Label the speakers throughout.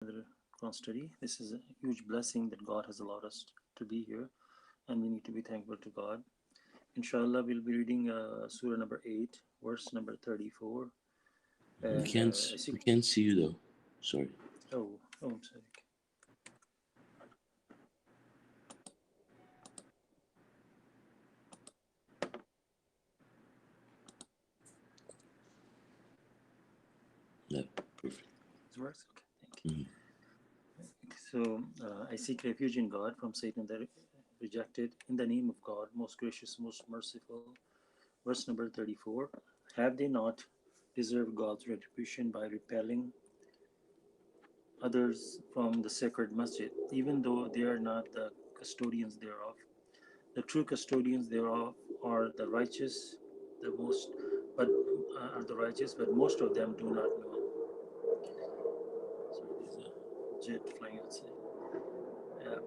Speaker 1: another Quran study. This is a huge blessing that God has allowed us to be here, and we need to be thankful to God. Inshallah, we'll be reading Surah number 8, verse number 34.
Speaker 2: We
Speaker 1: And
Speaker 2: can't
Speaker 1: I see.
Speaker 2: we can't see you though. Sorry.
Speaker 1: I'm sorry.
Speaker 2: Yeah, perfect.
Speaker 1: This works? Okay, thank
Speaker 2: Mhm.
Speaker 1: you. So, I seek refuge in God from Satan that rejected. In the name of God, most gracious, most merciful. Verse number 34. Have they not deserved God's retribution by repelling others from the sacred masjid, even though they are not the custodians thereof? The true custodians thereof are the righteous, the most, but are the righteous, but most of them do not know. Sorry, there's a jet flying outside.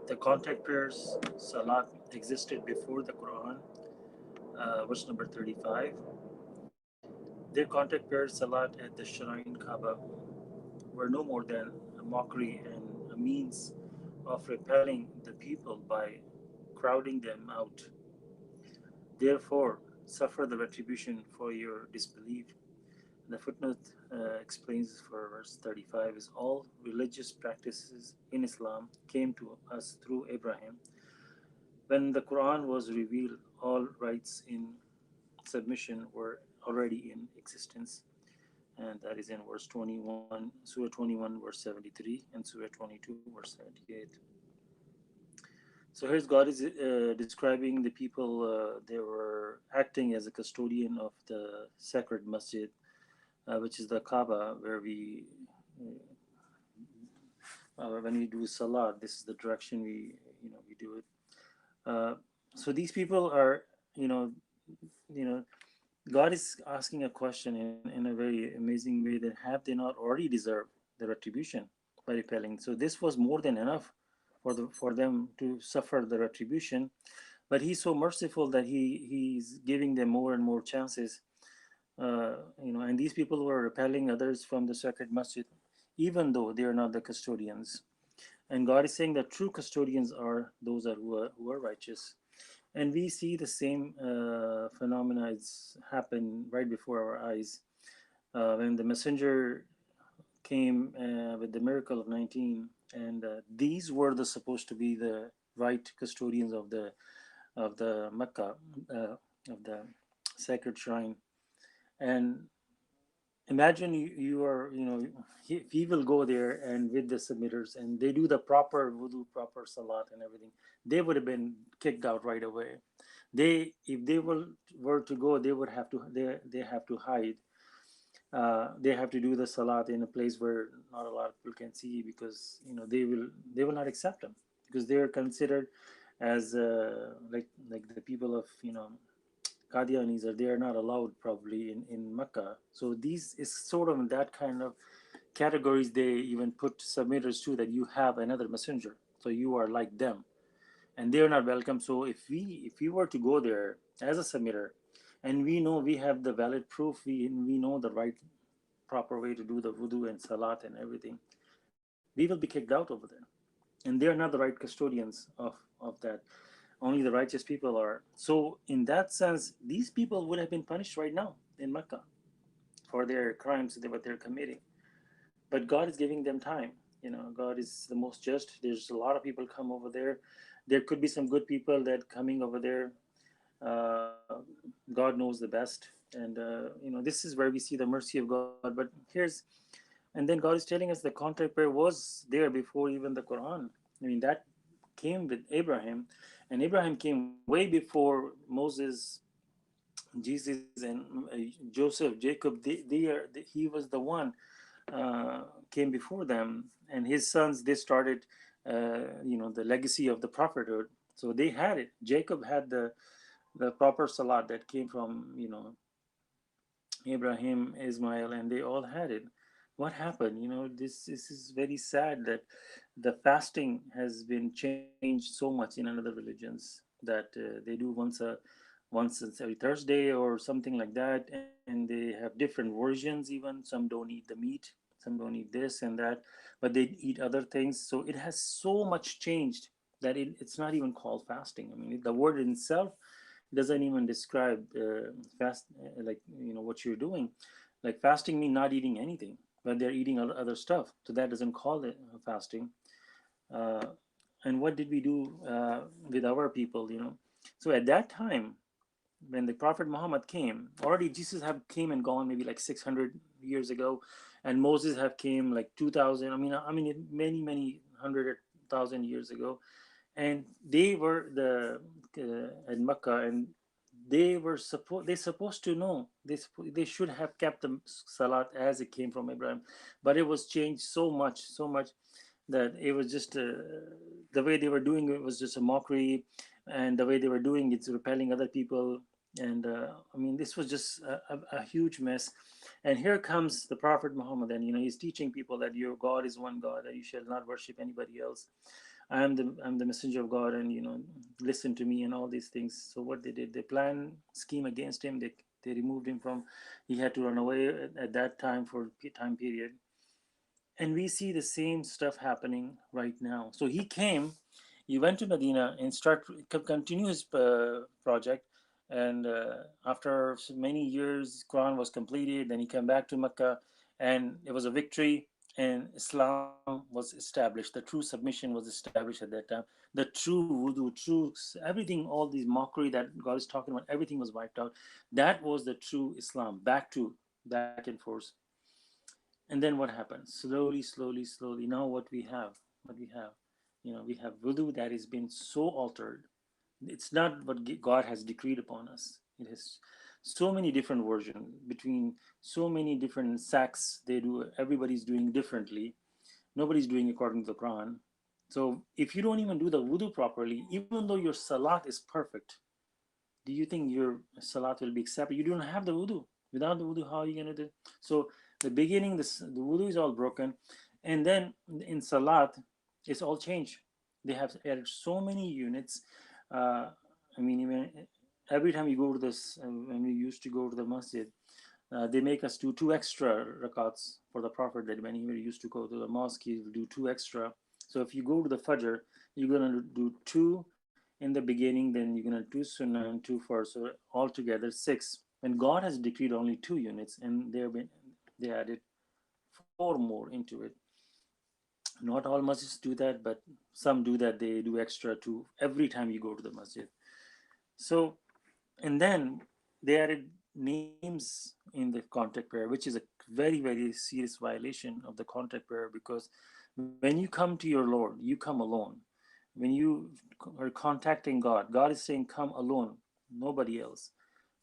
Speaker 1: The contact prayers, salat, existed before the Quran. Verse number 35. Their contact prayers, salat at the shrine Kaaba, were no more than a mockery and a means of repelling the people by crowding them out. Therefore, suffer the retribution for your disbelief. The footnote explains for verse 35 is all religious practices in Islam came to us through Abraham. When the Quran was revealed, all rights in submission were already in existence, and that is in verse 21, Surah 21, verse 73, and Surah 22, verse 78. So here's God is describing the people, they were acting as a custodian of the sacred masjid, which is the Kaaba, where when we do salat, this is the direction we do it. Uh, so these people are, you know, you know, God is asking a question in a very amazing way that have they not already deserved the retribution by repelling? So this was more than enough for them to suffer the retribution. But He's so merciful that He's giving them more and more chances. And these people were repelling others from the sacred masjid, even though they are not the custodians. And God is saying that true custodians are those who are righteous. And we see the same phenomena happen right before our eyes. When the messenger came with the miracle of 19, and these were supposed to be the right custodians of the Mecca, of the sacred shrine. And imagine you are, he will go there and with the submitters, and they do the proper wudu, proper salat, and everything. They would have been kicked out right away. If they were to go, they have to hide. They have to do the salat in a place where not a lot of people can see, because they will not accept them, because they are considered as like the people of Qadianis, or they are not allowed probably in Mecca. So these is sort of in that kind of categories. They even put submitters too, that you have another messenger, so you are like them, and they are not welcome. So if we were to go there as a submitter, and we know we have the valid proof, we know the right proper way to do the wudu and salat and everything, we will be kicked out over there. And they are not the right custodians of that. Only the righteous people are. So in that sense, these people would have been punished right now in Mecca for their crimes that what they're committing. But God is giving them time. God is the most just. There's a lot of people come over there. There could be some good people that coming over there. uh, God knows the best. And this is where we see the mercy of God. But and then God is telling us the contract prayer was there before even the Quran. I mean, that came with Abraham, and Abraham came way before Moses, Jesus, and Joseph, Jacob. He was the one came before them, and his sons, they started the legacy of the prophethood. So they had it. Jacob had the proper salat that came from Abraham, Ismail, and they all had it. What happened? This is very sad that the fasting has been changed so much in another religions, that they do once every Thursday or something like that, and they have different versions. Even some don't eat the meat. some don't eat this and that, but they eat other things. So it has so much changed that it's not even called fasting. I mean, the word in itself doesn't even describe fast, like, what you're doing. Like fasting means not eating anything, but they're eating other stuff. So that doesn't call it fasting. Uh, and what did we do with our people? So at that time, when the Prophet Muhammad came, already Jesus have came and gone maybe like 600 years ago, and Moses have came like 2000. I mean many 100,000 years ago, and they were in Mecca, and they supposed to know, they should have kept the salat as it came from Abraham, but it was changed so much that it was just the way they were doing it was just a mockery, and the way they were doing it's repelling other people. And I mean, this was just a huge mess. And here comes the Prophet Muhammad, and he's teaching people that your God is one God, that you shall not worship anybody else. I'm the messenger of God, and listen to me and all these things. So what they did, they planned scheme against him. They removed him from. He had to run away at that time for time period, and we see the same stuff happening right now. So he went to Medina and continue his project. And after many years, Quran was completed. Then he came back to Mecca, and it was a victory. And Islam was established. The true submission was established at that time. The true wudu, everything, all these mockery that God is talking about, everything was wiped out. That was the true Islam, back and forth. And then what happens? Slowly. Now we have wudu that has been so altered. It's not what God has decreed upon us. It has so many different versions between so many different sects. Everybody's doing differently. Nobody's doing according to the Quran. So if you don't even do the wudu properly, even though your salat is perfect, do you think your salat will be accepted? You don't have the wudu. Without the wudu, how are you going to do? So the beginning, the wudu is all broken. And then in salat, it's all changed. They have added so many units. Uh, I mean, even every time you go to this, when we used to go to the masjid, they make us do two extra rakats for the Prophet, that when he used to go to the mosque, he will do two extra. So if you go to the Fajr, you're going to do two in the beginning, then you're going to do Sunnah and two first. So altogether six. And God has decreed only two units, and they added four more into it. Not all masjids do that, but some do that. They do extra two every time you go to the masjid. So, and then they added names in the contact prayer, which is a very serious violation of the contact prayer, because when you come to your Lord, you come alone. When you are contacting God, God is saying, come alone, nobody else.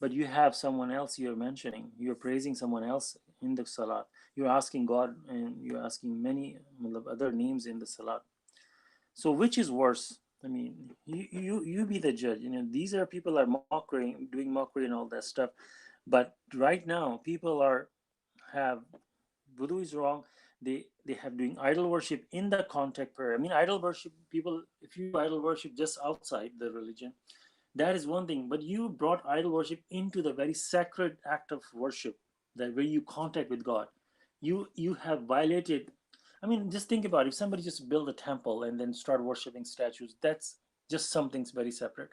Speaker 1: But you have someone else you're mentioning, you're praising someone else in the salat. You're asking God, and you're asking many other names in the salat. So which is worse? I mean, you be the judge. These are people are mockery, doing mockery and all that stuff. But right now, people have voodoo is wrong. They have doing idol worship in the contact prayer. I mean, idol worship, people, if you do idol worship just outside the religion, that is one thing. But you brought idol worship into the very sacred act of worship, that where you contact with God. You have violated. I mean, just think about it. If somebody just build a temple and then start worshiping statues, that's just something very separate.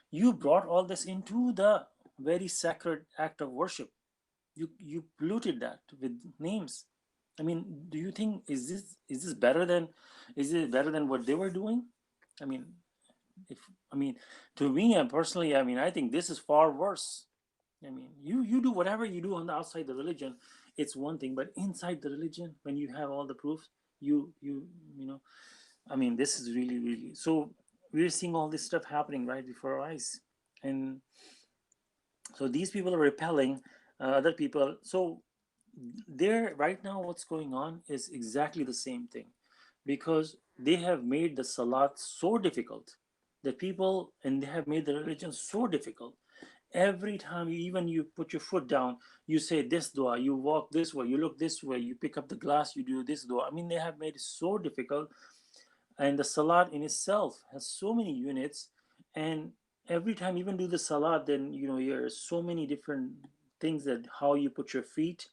Speaker 1: You brought all this into the very sacred act of worship. You polluted that with names. I mean, do you think, is this better than, is it better than what they were doing? I mean, if I mean, to me, and personally, I mean, I think this is far worse. I mean, you do whatever you do on the outside the religion, it's one thing, but inside the religion, when you have all the proofs, you know, I mean, this is really. So we're seeing all this stuff happening right before our eyes, and so these people are repelling other people. So there, right now, what's going on is exactly the same thing, because they have made the salat so difficult that people, and they have made the religion so difficult. Every time you put your foot down, you say this dua, you walk this way, you look this way, you pick up the glass, you do this dua. I mean, they have made it so difficult. And the salat in itself has so many units, and every time you even do the salat, then there are so many different things, that how you put your feet,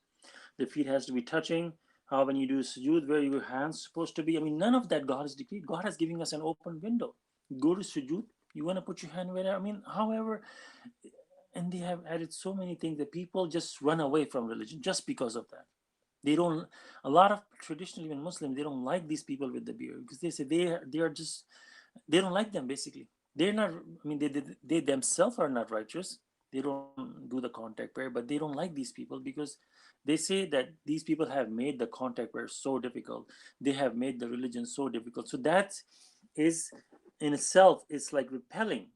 Speaker 1: the feet has to be touching, how when you do sujood, where your hands supposed to be. I mean, none of that God has decreed. God has given us an open window. Go to sujood, you want to put your hand where, I mean, however, and they have added so many things that people just run away from religion just because of that. They don't. A lot of traditional even Muslims, they don't like these people with the beard because they say they are just, they don't like them basically. They're not. I mean, they themselves are not righteous. They don't do the contact prayer, but they don't like these people because they say that these people have made the contact prayer so difficult. They have made the religion so difficult. So that is in itself, it's like repelling.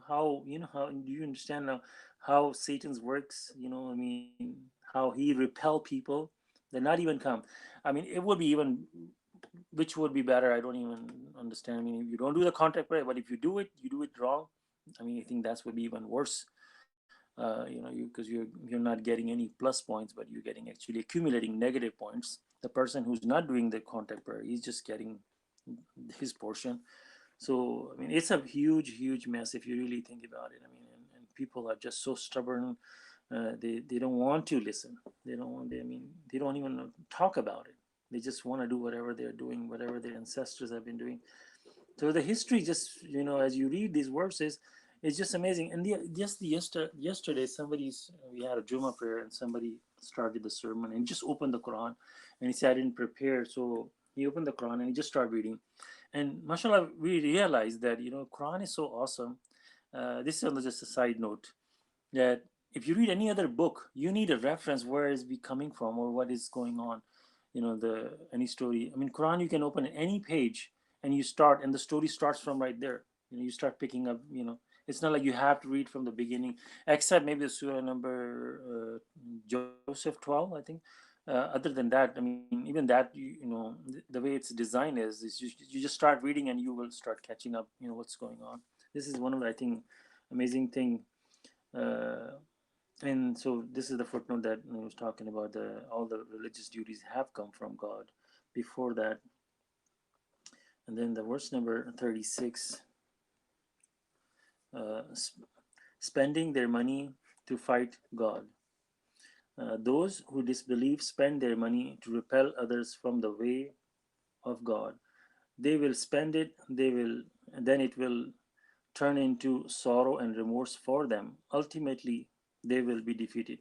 Speaker 1: How do you understand now how Satan's works? I mean, how he repel people. They not even come. I mean, it would be even, which would be better, I don't even understand. I mean, you don't do the contact prayer, but if you do it wrong. I mean, I think that's would be even worse. Because you're not getting any plus points, but you're getting actually accumulating negative points. The person who's not doing the contact prayer, he's just getting his portion. So I mean, it's a huge mess if you really think about it. I mean, and people are just so stubborn. They don't want to listen. They don't want. I mean, they don't even talk about it. They just want to do whatever they're doing, whatever their ancestors have been doing. So the history, just as you read these verses, it's just amazing. And yesterday, we had a Juma prayer, and somebody started the sermon and just opened the Quran, and he said, "I didn't prepare," so he opened the Quran and he just started reading. And mashallah, we realized that Quran is so awesome. This is just a side note that if you read any other book, you need a reference where is we coming from or what is going on. The any story. I mean, Quran, you can open any page and you start, and the story starts from right there. You start picking up. It's not like you have to read from the beginning, except maybe the surah number Joseph 12, I think. Other than that, I mean, even that, the way it's designed is you just start reading and you will start catching up. What's going on. This is one of the, I think, amazing thing. uh, and so this is the footnote that I was talking about. All the religious duties have come from God. Before that, and then the verse number 36, uh, spending their money to fight God. Those who disbelieve spend their money to repel others from the way of God. They will spend it. Then it will turn into sorrow and remorse for them. Ultimately, they will be defeated,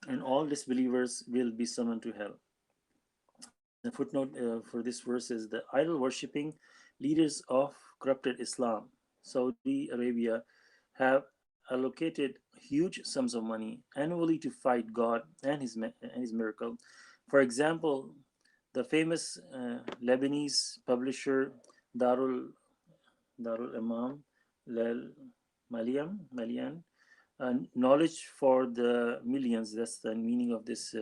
Speaker 1: and all disbelievers will be summoned to hell. And the footnote for this verse is the idol worshipping leaders of corrupted Islam, Saudi Arabia, have allocated huge sums of money annually to fight God and his miracle. For example, the famous Lebanese publisher Darul Darul Imam Lel Malian, knowledge for the millions. That's the meaning of this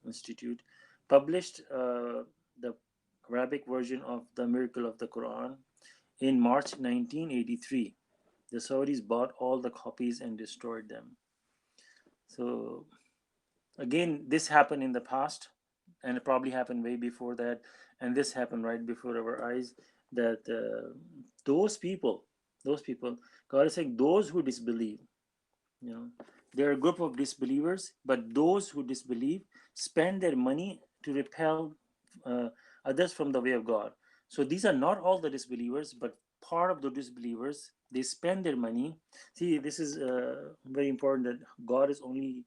Speaker 1: institute. Published the Arabic version of the Miracle of the Quran in March 1983. The Saudis bought all the copies and destroyed them. So again, this happened in the past, and it probably happened way before that, and this happened right before our eyes. That those people, those people, God is saying, those who disbelieve, you know they're a group of disbelievers, but those who disbelieve spend their money to repel uh, others from the way of God. So these are not all the disbelievers, but part of the disbelievers. They spend their money. See, this is very important, that God is only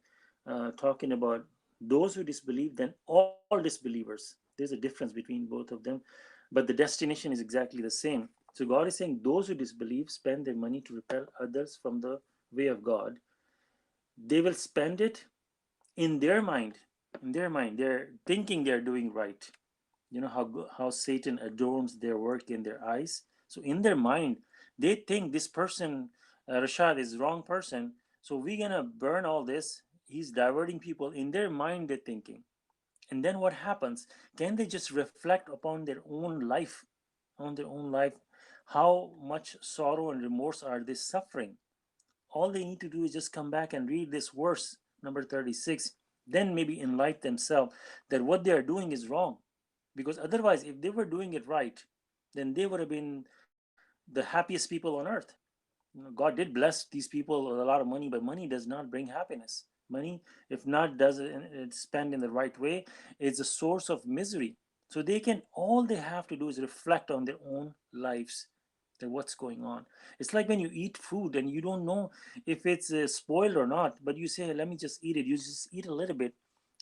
Speaker 1: talking about those who disbelieve, then all disbelievers. There's a difference between both of them, but the destination is exactly the same. So God is saying those who disbelieve spend their money to repel others from the way of God. They will spend it in their mind. They're thinking they're doing right. How Satan adorns their work in their eyes. So in their mind, they think this person, Rashad, is wrong person. So we're gonna burn all this. He's diverting people. In their mind, they're thinking. And then what happens? Can they just reflect upon their own life? On their own life, how much sorrow and remorse are they suffering? All they need to do is just come back and read this verse number 36, then maybe enlighten themselves that what they are doing is wrong. Because otherwise, if they were doing it right, then they would have been the happiest people on earth. God did bless these people with a lot of money, but money does not bring happiness. money, if not does it spend in the right way, it's a source of misery. So they can, all they have to do is reflect on their own lives, that what's going on. It's like when you eat food and you don't know if it's spoiled or not, but you say, "Hey, let me just eat it." You just eat a little bit,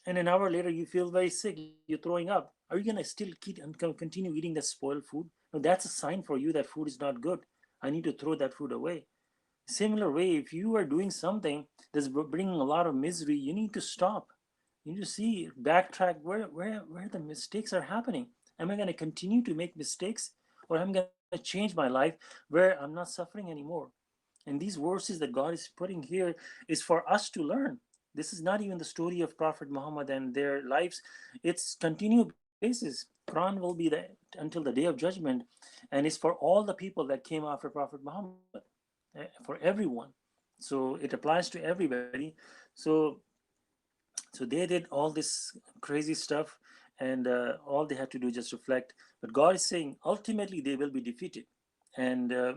Speaker 1: and an hour later you feel very sick, you're throwing up. Are you going to still continue eating that spoiled food? No, that's a sign for you that food is not good. I need to throw that food away. Similar way, if you are doing something that's bringing a lot of misery, you need to stop. You need to see, backtrack, where the mistakes are happening. Am I going to continue to make mistakes, or am I going to change my life where I'm not suffering anymore? And these verses that God is putting here is for us to learn. This is not even the story of Prophet Muhammad and their lives. It's continued basis. Quran will be there until the day of judgment, and it's for all the people that came after Prophet Muhammad, for everyone. So it applies to everybody. So they did all this crazy stuff, and all they had to do is just reflect. But God is saying ultimately they will be defeated, and a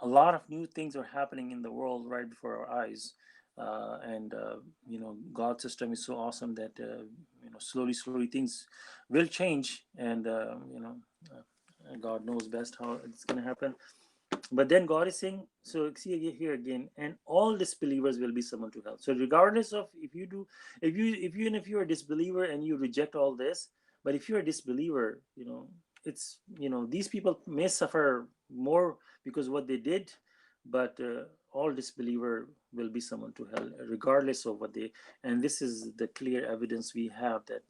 Speaker 1: lot of new things are happening in the world right before our eyes. And God's system is so awesome that slowly things will change, and God knows best how it's going to happen. But then God is saying, so see here again, and all disbelievers will be summoned to hell. So regardless of if you do, if you're a disbeliever and you reject all this, but if you're a disbeliever, it's, these people may suffer more because of what they did, but all disbeliever will be summoned to hell regardless of what they. And this is the clear evidence we have that,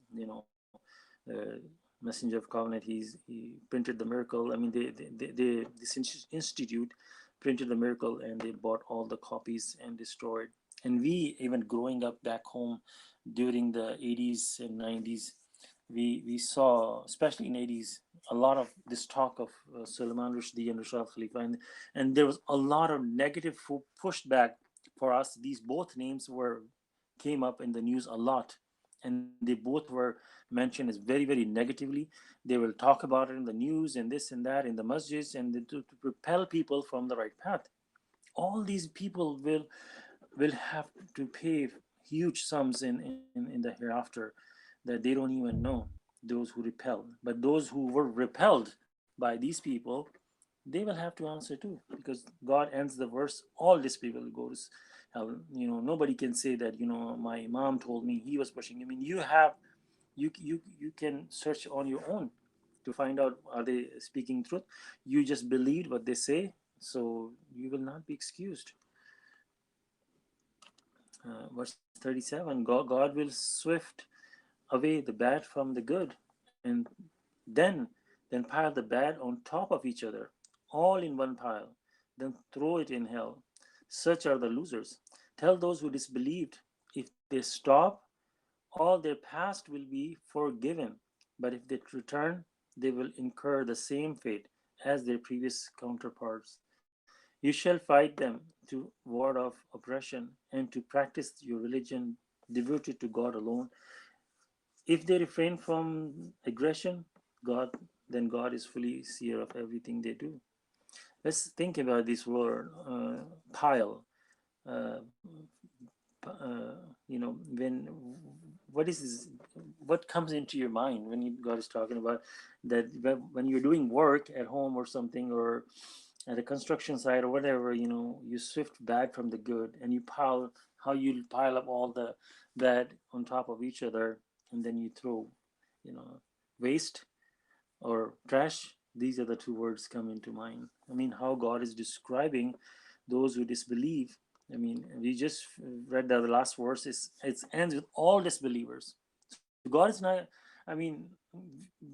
Speaker 1: uh, messenger of covenant, he printed the miracle. I mean, this institute printed the miracle, and they bought all the copies and destroyed. And we, even growing up back home during the 80s and 90s, we saw, especially in 80s, a lot of this talk of Sulaiman Rushdie and Rashad Khalifa, and there was a lot of negative pushback for us. These both names were came up in the news a lot, and they both were mentioned as very, very negatively. They will talk about it in the news and this and that in the masjids, and to propel people from the right path. All these people will have to pay huge sums in the hereafter that they don't even know, those who repel. But those who were repelled by these people, they will have to answer too, because God ends the verse, all these people go to hell. Nobody can say that, my mom told me he was pushing. I mean, you can search on your own to find out, are they speaking truth. You just believed what they say, so you will not be excused. Verse 37, God will swift away the bad from the good, and then pile the bad on top of each other, all in one pile, then throw it in hell. Such are the losers. Tell those who disbelieved, if they stop, all their past will be forgiven, but if they return, they will incur the same fate as their previous counterparts. You shall fight them to ward off oppression and to practice your religion devoted to God alone. If they refrain from aggression, God then God is fully seer of everything they do. Let's think about this word, pile. Uh, when what is this, what comes into your mind when God is talking about that, when you're doing work at home or something, or at a construction site or whatever, you sift bad from the good, and you pile, how you pile up all the bad on top of each other, and then you throw, waste or trash. These are the two words come into mind. I mean, how God is describing those who disbelieve. I mean, we just read that the last verse is, it ends with all disbelievers. So God is not. I mean,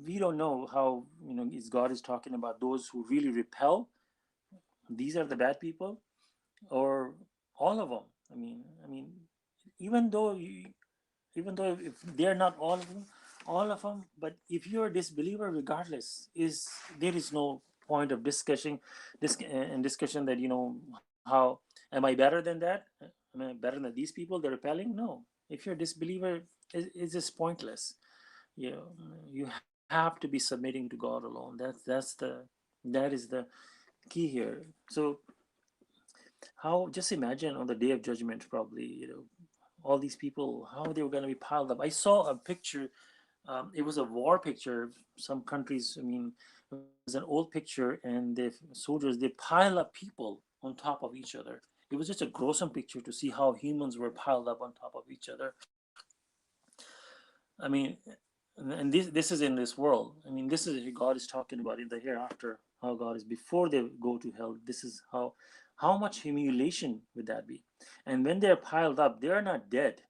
Speaker 1: we don't know how, is God is talking about those who really repel. These are the bad people, or all of them. I mean, even though even though if they're not all of them, but if you're a disbeliever, regardless, is there is no point of discussion, this and discussion, that how am I better than that? Am I better than these people they're repelling? No. If you're a disbeliever, it's just pointless. you know you have to be submitting to God alone. That is the key here. So how, just imagine on the day of judgment, probably, all these people, how they were going to be piled up. I saw a picture. It was a war picture. Some countries, I mean, it was an old picture, and the soldiers, they pile up people on top of each other. It was just a gruesome picture to see how humans were piled up on top of each other. I mean, and this is in this world. I mean, this is God is talking about in the hereafter. How God is before they go to hell. This is how much humiliation would that be? And when they're piled up, they are not dead.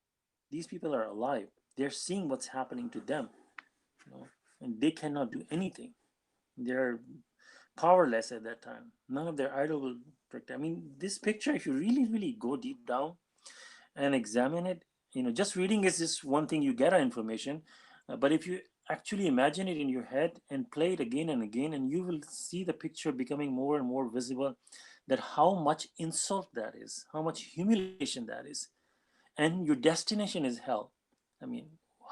Speaker 1: These people are alive. They're seeing what's happening to them, you know, and they cannot do anything. They're powerless at that time. None of their idol will protect. I mean, this picture, if you really go deep down and examine it, just reading is just one thing, you get our information, but if you actually imagine it in your head and play it again and again, and you will see the picture becoming more and more visible, that how much insult that is, how much humiliation that is, and your destination is hell. I mean,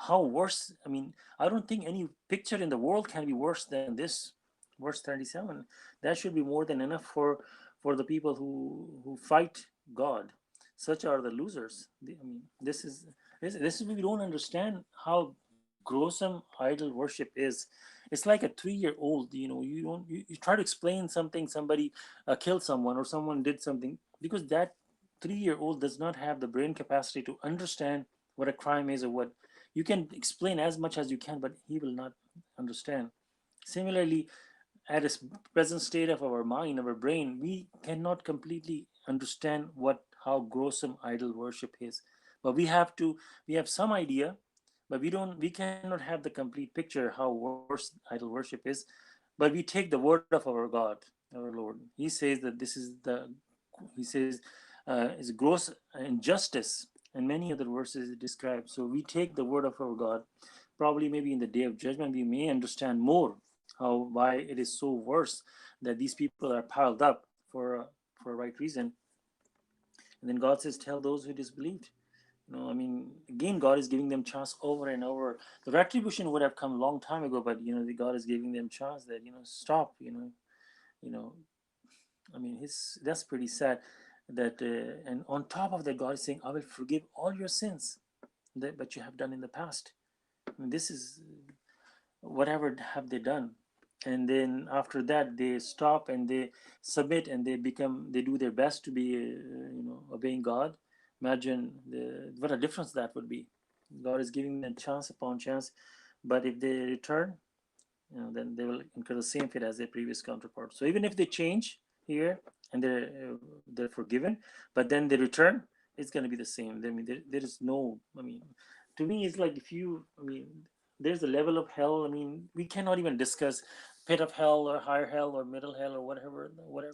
Speaker 1: how worse? I mean, I don't think any picture in the world can be worse than this. Verse 37. That should be more than enough for the people who fight God. Such are the losers. I mean, this is we don't understand how gruesome idol worship is. It's like a 3-year old. You don't you try to explain something, somebody killed someone or someone did something, because that 3-year old does not have the brain capacity to understand what a crime is, or what you can explain as much as you can, but he will not understand. Similarly, at a present state of our mind, our brain, we cannot completely understand what how gruesome idol worship is. But we have some idea, but we cannot have the complete picture how worse idol worship is. But we take the word of our God, our Lord. He says that this is the he says is gross injustice, and many other verses it describes. So we take the word of our God. Probably maybe in the day of judgment we may understand more how why it is so worse that these people are piled up for a right reason. And then God says, "Tell those who disbelieved." I mean, again, God is giving them chance over and over. The retribution would have come a long time ago, but God is giving them chance that stop. You know, I mean, his that's pretty sad. That and on top of that, God is saying, "I will forgive all your sins that you have done in the past." I mean, this is whatever have they done. And then after that they stop and they submit and they do their best to be obeying God. Imagine what a difference that would be. God is giving them chance upon chance, but if they return, then they will incur the same fate as their previous counterpart. So even if they change here and they're forgiven, but then they return, it's going to be the same. I mean, there is no. I mean, to me, it's like if you. I mean, there's a level of hell. I mean, we cannot even discuss pit of hell or higher hell or middle hell or whatever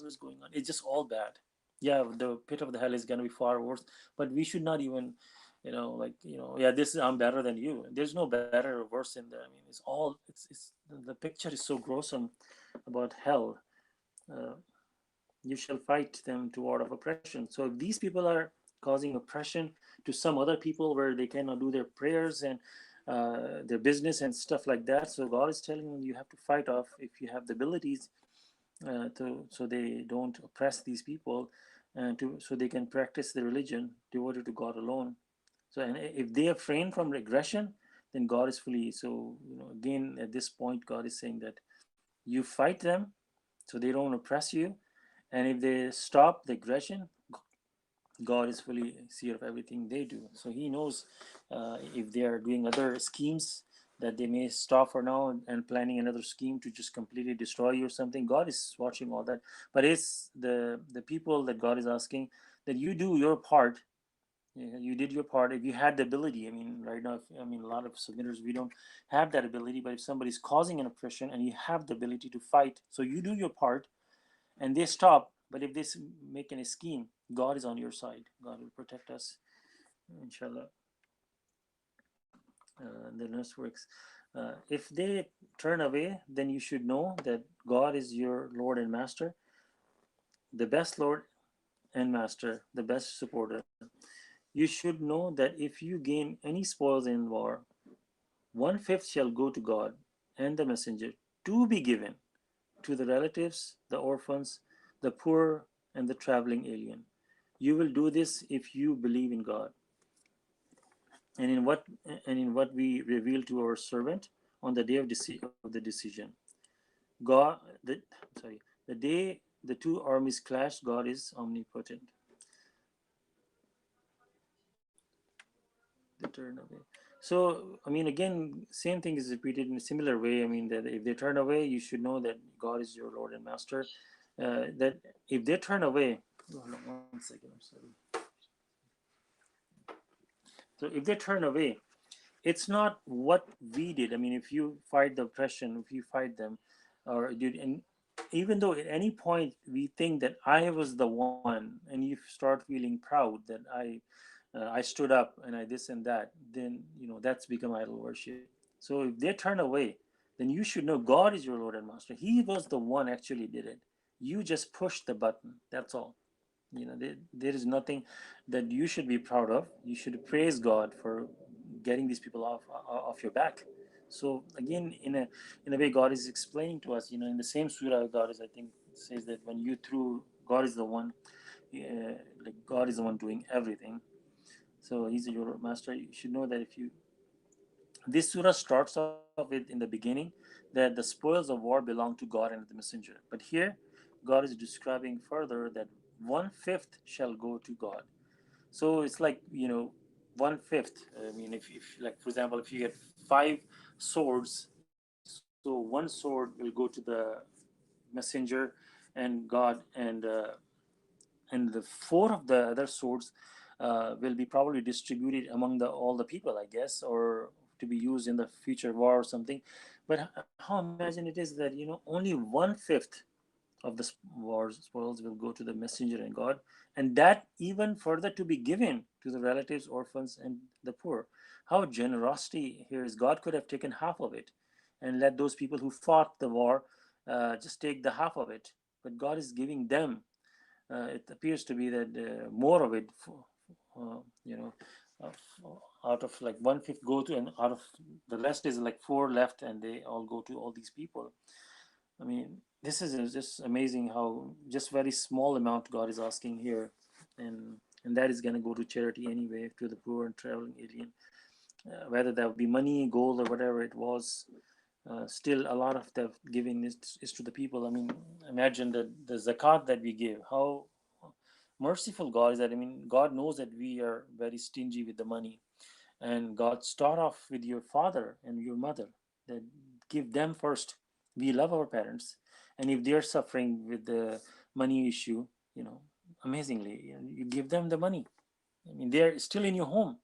Speaker 1: is going on. It's just all bad. Yeah, the pit of the hell is going to be far worse, but we should not even yeah, this is I'm better than you. There's no better or worse in there. I mean, it's all it's the picture is so gruesome about hell. uh, you shall fight them toward of oppression. So if these people are causing oppression to some other people where they cannot do their prayers and their business and stuff like that, so God is telling them you have to fight off if you have the abilities so they don't oppress these people, and so they can practice the religion devoted to God alone. So, and if they refrain from regression, then God is fully. So, again, at this point, God is saying that you fight them so they don't oppress you. And if they stop the aggression, God is fully seer of everything they do. So He knows if they are doing other schemes that they may stop for now and planning another scheme to just completely destroy you or something. God is watching all that. But it's the people that God is asking that you do your part. Yeah, you did your part. If you had the ability, I mean, right now, I mean, a lot of submitters, we don't have that ability. But if somebody's causing an oppression and you have the ability to fight, so you do your part and they stop. But if they make any scheme, God is on your side. God will protect us, inshallah. The nurse works. If they turn away, then you should know that God is your Lord and Master, the best Lord and Master, the best supporter. You should know that if you gain any spoils in war, 1/5 shall go to God and the messenger to be given to the relatives, the orphans, the poor, and the traveling alien. You will do this if you believe in God. and in what we reveal to our servant on the day of the decision. God, sorry, the day the two armies clash, God is omnipotent. They turn away. So, I mean, again, same thing is repeated in a similar way. I mean, that if they turn away, you should know that God is your Lord and Master. That if they turn away, hold on 1 second, I'm sorry. So if they turn away, it's not what we did. I mean, if you fight the oppression, if you fight them, or did, and even though at any point we think that I was the one, and you start feeling proud that I stood up and I this and that, then that's become idol worship. So if they turn away, then you should know God is your Lord and Master. He was the one actually did it. You just push the button. That's all. There is nothing that you should be proud of. You should praise God for getting these people off your back. So again, in a way, God is explaining to us, in the same surah, God is, I think, says that when you threw, God is the one, like God is the one doing everything. So He's your master. You should know that if you this surah starts off with, in the beginning, that the spoils of war belong to God and the messenger. But here, God is describing further that 1/5 shall go to God. So it's like, 1/5. I mean, if like, for example, if you get five swords, so one sword will go to the messenger and God, and the four of the other swords will be probably distributed among the all the people, I guess, or to be used in the future war or something. But how imagine it is that only 1/5 of the war spoils will go to the messenger and God, and that even further to be given to the relatives, orphans, and the poor. How generosity here is! God could have taken half of it and let those people who fought the war just take the half of it, but God is giving them. It appears to be that more of it, uh, you know, out of like 1/5 go to, and out of the rest is like four left, and they all go to all these people. I mean, this is just amazing how just very small amount God is asking here, and that is going to go to charity anyway, to the poor and traveling alien, whether that would be money, gold, or whatever it was. Still, a lot of the giving is to the people. I mean, imagine the zakat that we give. How merciful God is that. I mean, God knows that we are very stingy with the money, and God start off with your father and your mother. That give them first. We love our parents, and if they're suffering with the money issue, you know, amazingly, you give them the money. I mean, they're still in your home.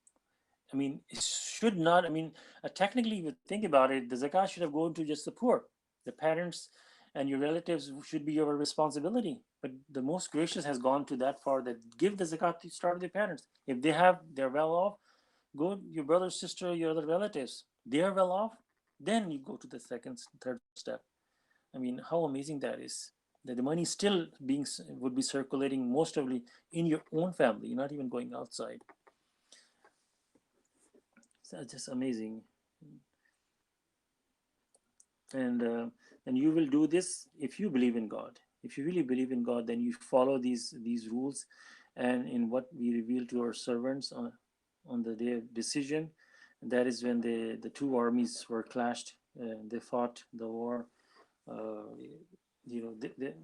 Speaker 1: I mean, it should not. I mean, technically, if you think about it, the zakat should have gone to just the poor, the parents, and your relatives should be your responsibility. But the most gracious has gone to that far that give the zakat to start with their parents. If they're well off, go your brother, sister, your other relatives. They are well off, then you go to the second, third step. I mean, how amazing that is. That the money still would be circulating most of it in your own family, you're not even going outside. So just amazing. And uh, and you will do this if you believe in God. If you really believe in God, then you follow these rules, and in what we reveal to our servants on the day of decision. That is when the two armies were clashed. They fought the war. uh,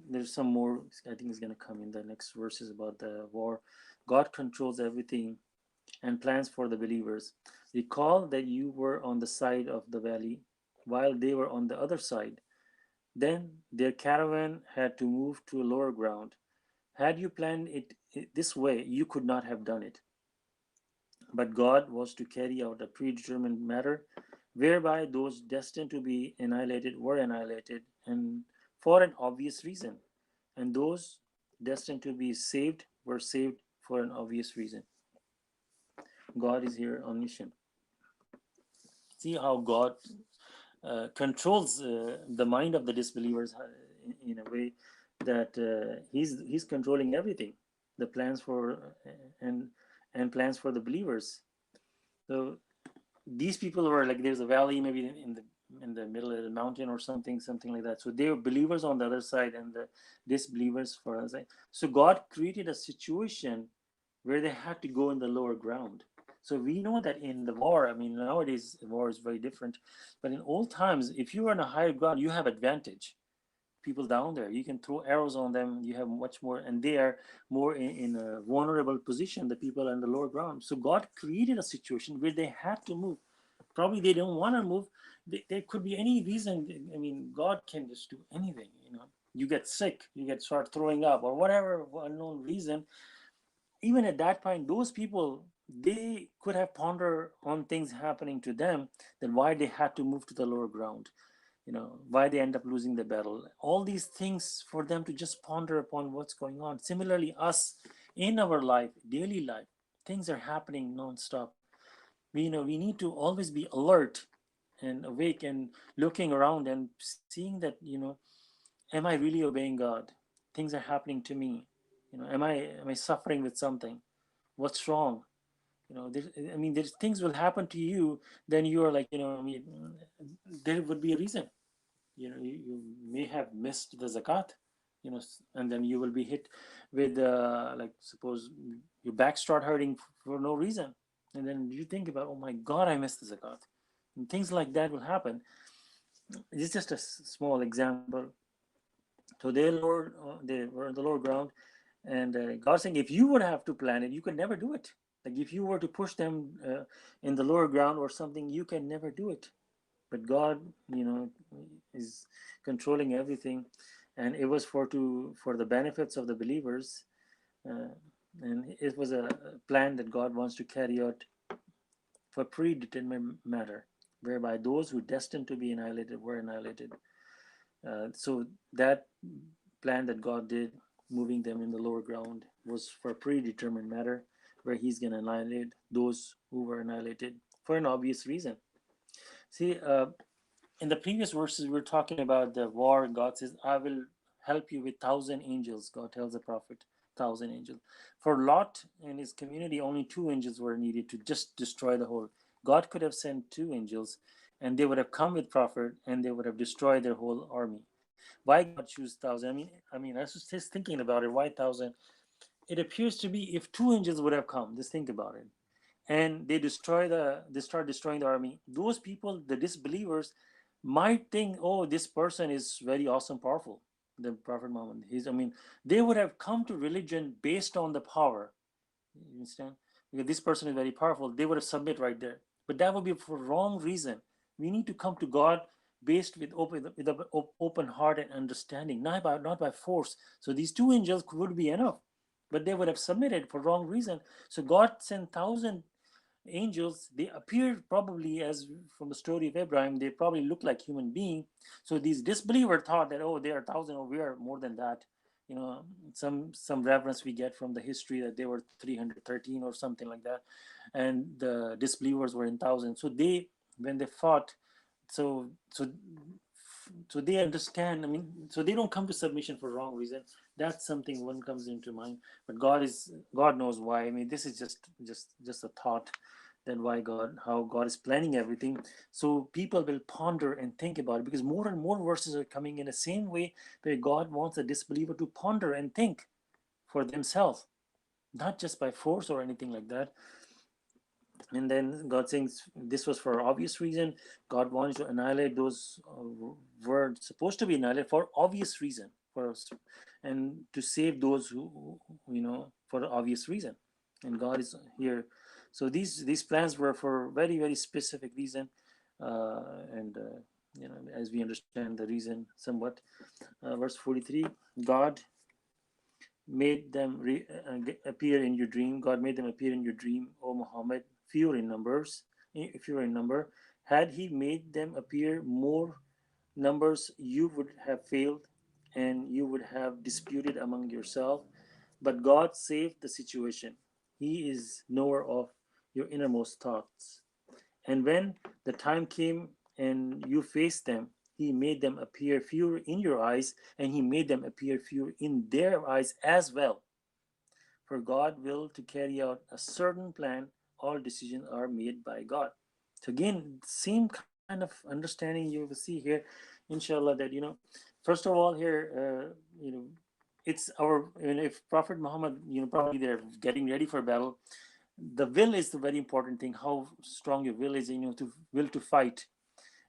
Speaker 1: there's some more, I think, is going to come in the next verses about the war. God controls everything and plans for the believers. Recall that you were on the side of the valley while they were on the other side. Then their caravan had to move to lower ground. Had you planned it this way, you could not have done it. But God was to carry out a predetermined matter whereby those destined to be annihilated were annihilated, and for an obvious reason, and those destined to be saved were saved for an obvious reason. God is here omniscient. See how God controls the mind of the disbelievers in a way that he's controlling everything, the plans for and plans for the believers. So these people were like, there's a valley maybe in the middle of the mountain or something like that. So they were believers on the other side and the disbelievers for the other side. So God created a situation where they had to go in the lower ground. So we know that in the war, I mean, nowadays the war is very different, but in old times, if you are on a higher ground, you have advantage. People down there, you can throw arrows on them. You have much more, and they are more in a vulnerable position. The people on the lower ground. So God created a situation where they had to move. Probably they don't want to move. There could be any reason. I mean, God can just do anything. You get sick, you get start throwing up, or whatever unknown reason. Even at that point, those people, they could have pondered on things happening to them, then why they had to move to the lower ground, why they end up losing the battle. All these things for them to just ponder upon what's going on. Similarly, us in our life, daily life, things are happening non-stop. We need to always be alert and awake and looking around and seeing that, am I really obeying God? Things are happening to me. Am I suffering with something? What's wrong? I mean, there's things will happen to you. Then you are like, I mean, there would be a reason. You may have missed the zakat, and then you will be hit with, like, suppose your back start hurting for no reason, and then you think about, oh my God, I missed the zakat, and things like that will happen. It's just a small example. So they were on the lower ground, and God saying, if you would have to plan it, you could never do it. Like if you were to push them in the lower ground or something, you can never do it. But God, is controlling everything, and it was for the benefits of the believers, uh, and it was a plan that God wants to carry out for predetermined matter, whereby those who destined to be annihilated were annihilated. So that plan that God did, moving them in the lower ground, was for predetermined matter, where He's going to annihilate those who were annihilated for an obvious reason. See, in the previous verses, we were talking about the war. God says, I will help you with 1,000 angels. God tells the prophet, 1,000 angels. For Lot and his community, only 2 angels were needed to just destroy the whole. God could have sent 2 angels, and they would have come with prophet, and they would have destroyed their whole army. Why God choose 1,000? I was just thinking about it. Why 1,000? It appears to be, if 2 angels would have come, just think about it, and they start destroying the army, those people, the disbelievers, might think, oh, this person is very awesome, powerful, the prophet Muhammad. They would have come to religion based on the power. You understand? Because this person is very powerful, they would have submit right there. But that would be for wrong reason. We need to come to God based with open heart and understanding, not by force. So these 2 angels would be enough, but they would have submitted for wrong reason. So God sent 1,000 angels. They appeared probably, as from the story of Abraham, they probably look like human being. So these disbelievers thought that, oh, they are 1,000, or we are more than that. Some reference we get from the history that they were 313 or something like that, and the disbelievers were in thousands. So when they fought, so so so they understand. So they don't come to submission for wrong reason. That's something one comes into mind. But God knows why. This is just a thought, that why how God is planning everything. So people will ponder and think about it, because more and more verses are coming in the same way, where God wants a disbeliever to ponder and think for themselves, not just by force or anything like that. And then God saying this was for obvious reason. God wanted to annihilate those were supposed to be annihilated for obvious reason, and to save those for obvious reason. And God is here. So these plans were for very, very specific reason, and as we understand the reason somewhat. Verse 43: God made them appear in your dream. God made them appear in your dream, O Muhammad, fewer in numbers. Fewer in number. Had He made them appear more numbers, you would have failed, and you would have disputed among yourself. But God saved the situation. He is knower of your innermost thoughts. And when the time came and you faced them, He made them appear fewer in your eyes, and He made them appear fewer in their eyes as well. For God will to carry out a certain plan, all decisions are made by God. So again, same kind of understanding you will see here, inshallah, that first of all here, it's our, if Prophet Muhammad, probably they're getting ready for battle. the will is the very important thing. How strong your will is, to will to fight.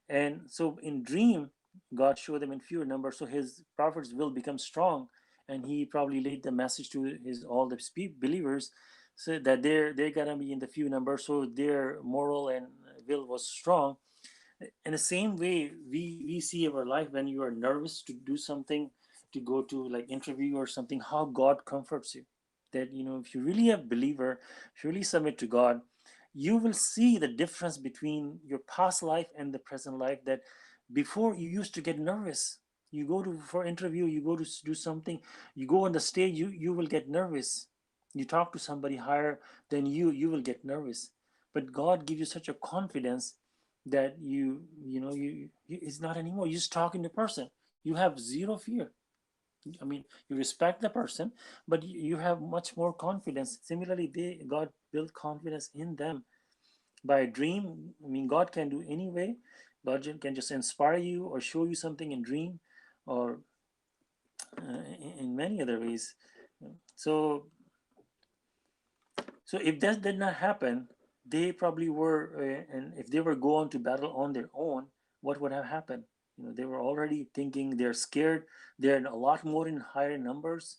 Speaker 1: And so in dream, God showed them in fewer numbers, so his prophets will become strong, and he probably laid the message to his all the believers, so that they're gonna be in the few numbers, so their moral and will was strong. In the same way, we see our life when you are nervous to do something, to go to like interview or something, how God comforts you. That if you really have believer, if you really submit to God, you will see the difference between your past life and the present life. That before you used to get nervous, you go to for interview, you go to do something, you go on the stage, you will get nervous. You talk to somebody higher than you will get nervous. But God gives you such a confidence that it's not anymore. You just talking to person. You have zero fear. I mean, you respect the person, but you have much more confidence. Similarly, God built confidence in them by a dream. I mean, God can do any way. God can just inspire you or show you something in dream, or in many other ways. So, so if that did not happen, they probably were, and if they were going to battle on their own, what would have happened? They were already thinking, they're scared. They're a lot more in higher numbers.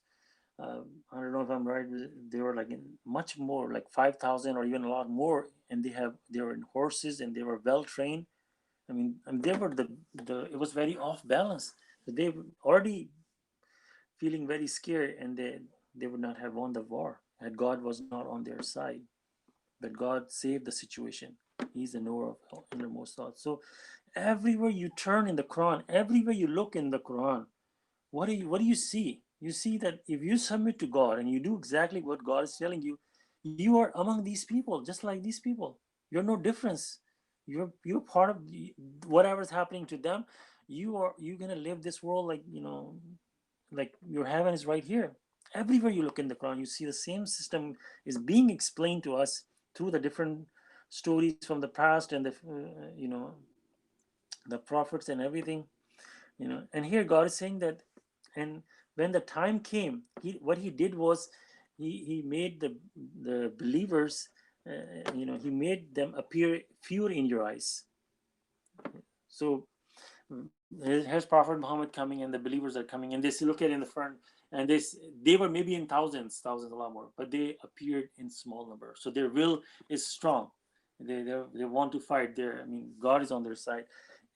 Speaker 1: I don't know if I'm right. They were like in much more, like 5,000 or even a lot more, and they were in horses and they were well trained. I mean, they were the it was very off balance. So they were already feeling very scared, and they would not have won the war had God was not on their side. But God saved the situation. He's the knower of innermost thoughts. So everywhere you turn in the Quran, everywhere you look in the Quran, what do you see? You see that if you submit to God and you do exactly what God is telling you, you are among these people, just like these people. You're no difference. You're part of whatever's happening to them. You're gonna live this world like your heaven is right here. Everywhere you look in the Quran, you see the same system is being explained to us through the different stories from the past and the prophets and everything. And here God is saying that, and when the time came, what he did was he made the believers, he made them appear fewer in your eyes. So here's Prophet Muhammad coming, and the believers are coming, and they look at in the front, and they were maybe in thousands, a lot more, but they appeared in small numbers. So their will is strong. They want to fight. I mean, God is on their side.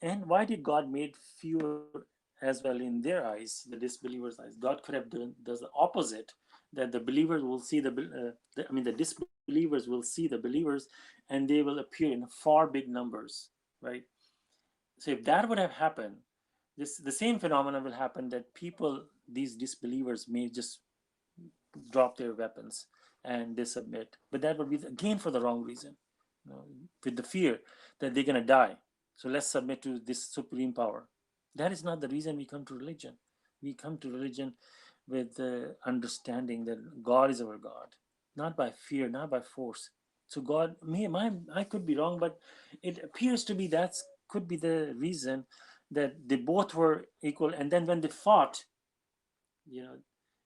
Speaker 1: And why did God made fewer as well in their eyes, the disbelievers' eyes? God could have does the opposite, that the believers will see the disbelievers will see the believers, and they will appear in far big numbers, right? So if that would have happened, the same phenomenon will happen, that people, these disbelievers, may just drop their weapons and they submit. But that would be again for the wrong reason, with the fear that they're gonna die. So let's submit to this supreme power. That is not the reason we come to religion. We come to religion with the understanding that God is our God, not by fear, not by force. So God, I could be wrong, but it appears to be that could be the reason, that they both were equal. And then when they fought, you know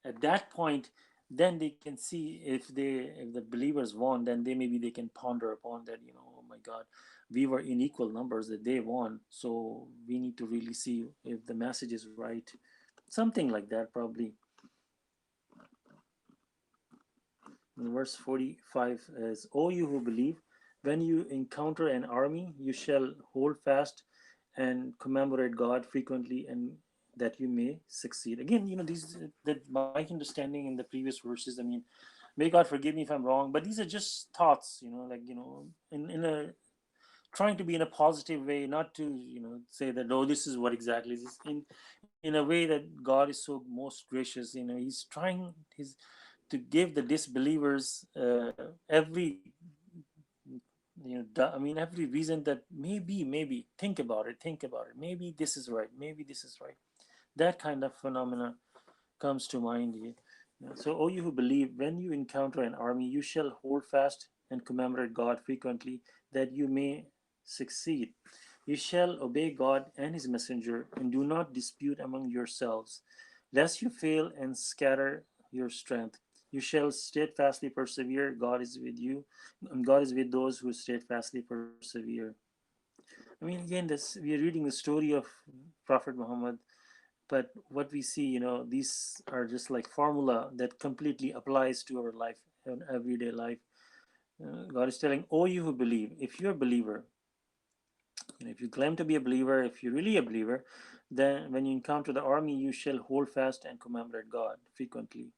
Speaker 1: at that point, then they can see, if the believers won, then they can ponder upon that, oh my God, we were in equal numbers, that they won, so we need to really see if the message is right, something like that probably. In verse 45 is, O you who believe, when you encounter an army, you shall hold fast and commemorate God frequently, and that you may succeed. Again, these that my understanding in the previous verses. I mean, may God forgive me if I'm wrong, but these are just thoughts. In a trying to be in a positive way, not to say that, oh, this is what exactly is, in a way that God is so most gracious. He's trying his to give the disbelievers every I mean, every reason, that maybe think about it, maybe this is right, maybe this is right. That kind of phenomena comes to mind here. So, O you who believe, when you encounter an army, you shall hold fast and commemorate God frequently, that you may succeed. You shall obey God and his messenger, and do not dispute among yourselves, lest you fail and scatter your strength. You shall steadfastly persevere. God is with you, and God is with those who steadfastly persevere. I mean, again, this we are reading the story of Prophet Muhammad, but what we see, these are just like formula that completely applies to our life and everyday life. God is telling, "Oh, you who believe, if you're a believer, if you claim to be a believer, if you're really a believer, then when you encounter the army, you shall hold fast and commemorate God frequently.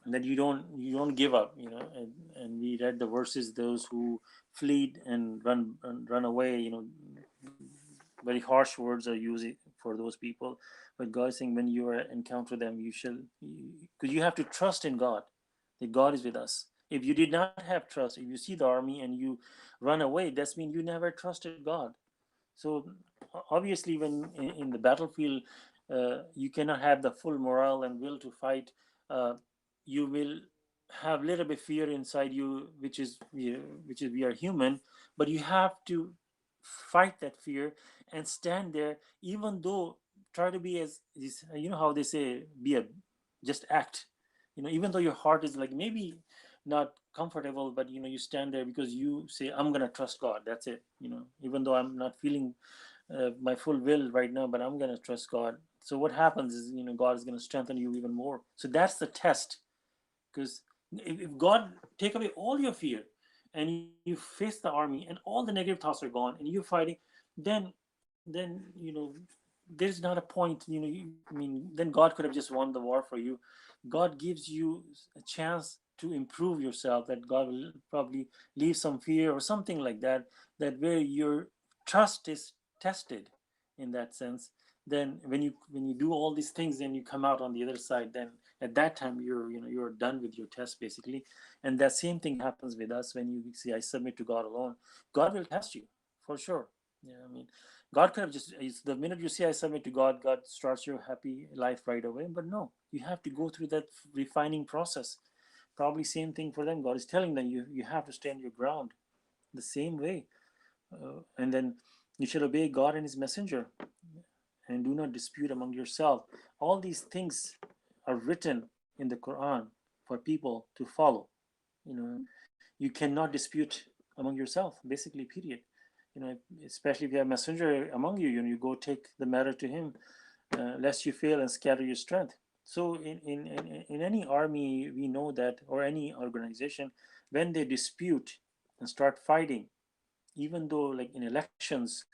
Speaker 1: That you don't give up, and we read the verses, those who flee and run away, very harsh words are used for those people. But God is saying, when you encounter them, because you have to trust in God, that God is with us. If you did not have trust, if you see the army and you run away, that's mean you never trusted God. So obviously, when in the battlefield, you cannot have the full morale and will to fight. You will have a little bit fear inside you, which is we are human, but you have to fight that fear and stand there, even though try to be as you know how they say, be a just act. Even though your heart is like maybe not comfortable, but you stand there because you say, I'm gonna trust God. That's it. Even though I'm not feeling my full will right now, but I'm gonna trust God. So what happens is, God is gonna strengthen you even more. So that's the test. Because if God take away all your fear and you face the army and all the negative thoughts are gone and you're fighting, then there's not a point. I mean, then God could have just won the war for you. God gives you a chance to improve yourself. That God will probably leave some fear or something like that. That where your trust is tested, in that sense. Then when you do all these things, then you come out on the other side. Then at that time you're done with your test basically. And that same thing happens with us. When you say, I submit to God alone, God will test you for sure. Yeah, I mean, God could have just, it's the minute you say, I submit to God, God starts your happy life right away. But no, you have to go through that refining process. Probably same thing for them. God is telling them, you have to stand your ground the same way. And then you shall obey God and his messenger, and do not dispute among yourself. All these things are written in the Quran for people to follow. You know, you cannot dispute among yourself, basically, period. Especially if you have a messenger among you, you go take the matter to him, lest you fail and scatter your strength. So in any army, we know that, or any organization, when they dispute and start fighting, even though like in elections,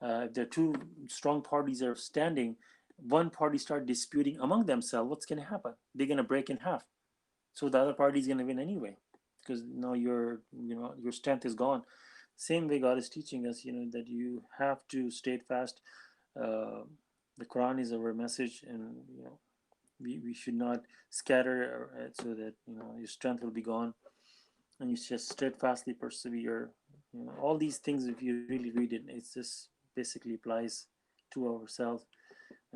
Speaker 1: if there are two strong parties are standing, one party start disputing among themselves, what's going to happen? They're going to break in half. So the other party is going to win anyway, because now your strength is gone. Same way God is teaching us, that you have to stay fast. uh, the Quran is our message, and we should not scatter, so that your strength will be gone, and you just steadfastly persevere. All these things, if you really read it, it's just basically applies to ourselves.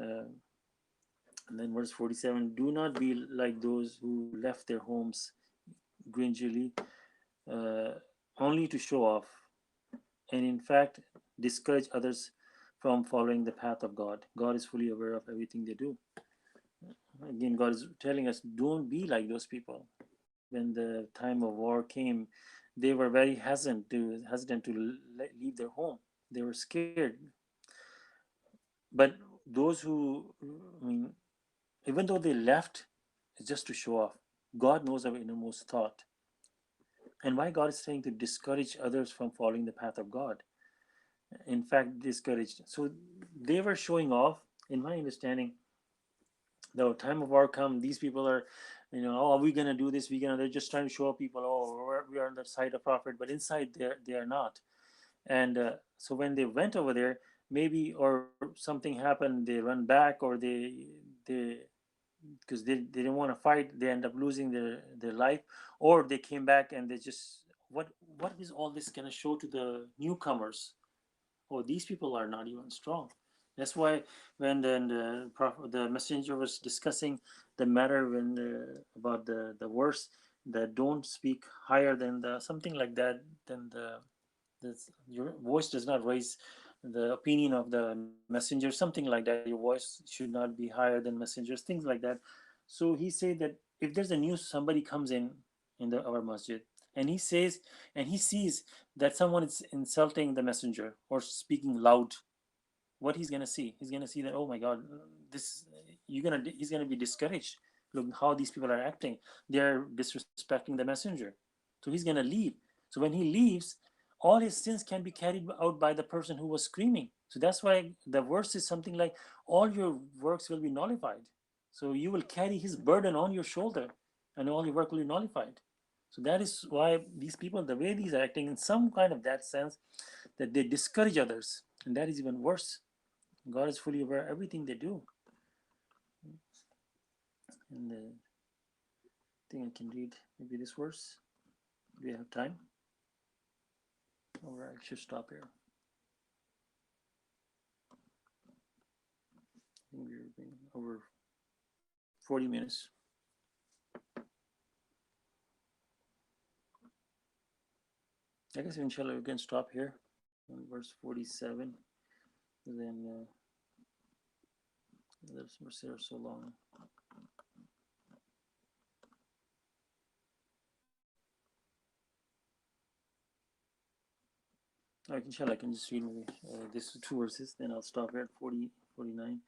Speaker 1: uh, and then verse 47, do not be like those who left their homes grangely, uh, only to show off, and in fact discourage others from following the path of God. God is fully aware of everything they do. Again, God is telling us, don't be like those people. When the time of war came, they were very hesitant to leave their home. They were scared. But those who, I mean, even though they left, it's just to show off. God knows our innermost thought. And why God is saying to discourage others from following the path of God. In fact, discouraged. So they were showing off. In my understanding, the time of war come, these people are, oh, are we gonna do this? They're just trying to show people, oh, we are on the side of Prophet, but inside they are not. And so when they went over there, maybe or something happened, they run back, or they because they didn't want to fight, they end up losing their life, or they came back and they just, what is all this gonna show to the newcomers? Oh, these people are not even strong. That's why when the messenger was discussing the matter, when about the verse that don't speak higher than the something like that, then your voice does not raise the opinion of the messenger, something like that. Your voice should not be higher than messengers, things like that. So he said that if there's a new somebody comes in our masjid, and he says, and he sees that someone is insulting the messenger or speaking loud, what he's gonna see? He's gonna see that, oh my God, this he's gonna be discouraged. Look how these people are acting. They're disrespecting the messenger. So he's gonna leave. So when he leaves, all his sins can be carried out by the person who was screaming. So that's why the verse is something like, all your works will be nullified. So you will carry his burden on your shoulder, and all your work will be nullified. So that is why these people, the way these are acting, in some kind of that sense, that they discourage others, and that is even worse. God is fully aware of everything they do. And I think I can read maybe this verse. Do we have time? Or I should stop here. I think we're being over 40 minutes. I guess inshallah we can stop here on verse 47. And then there's verse there so long. Inshallah, I can just read maybe these two verses, then I'll stop here at 40, 49.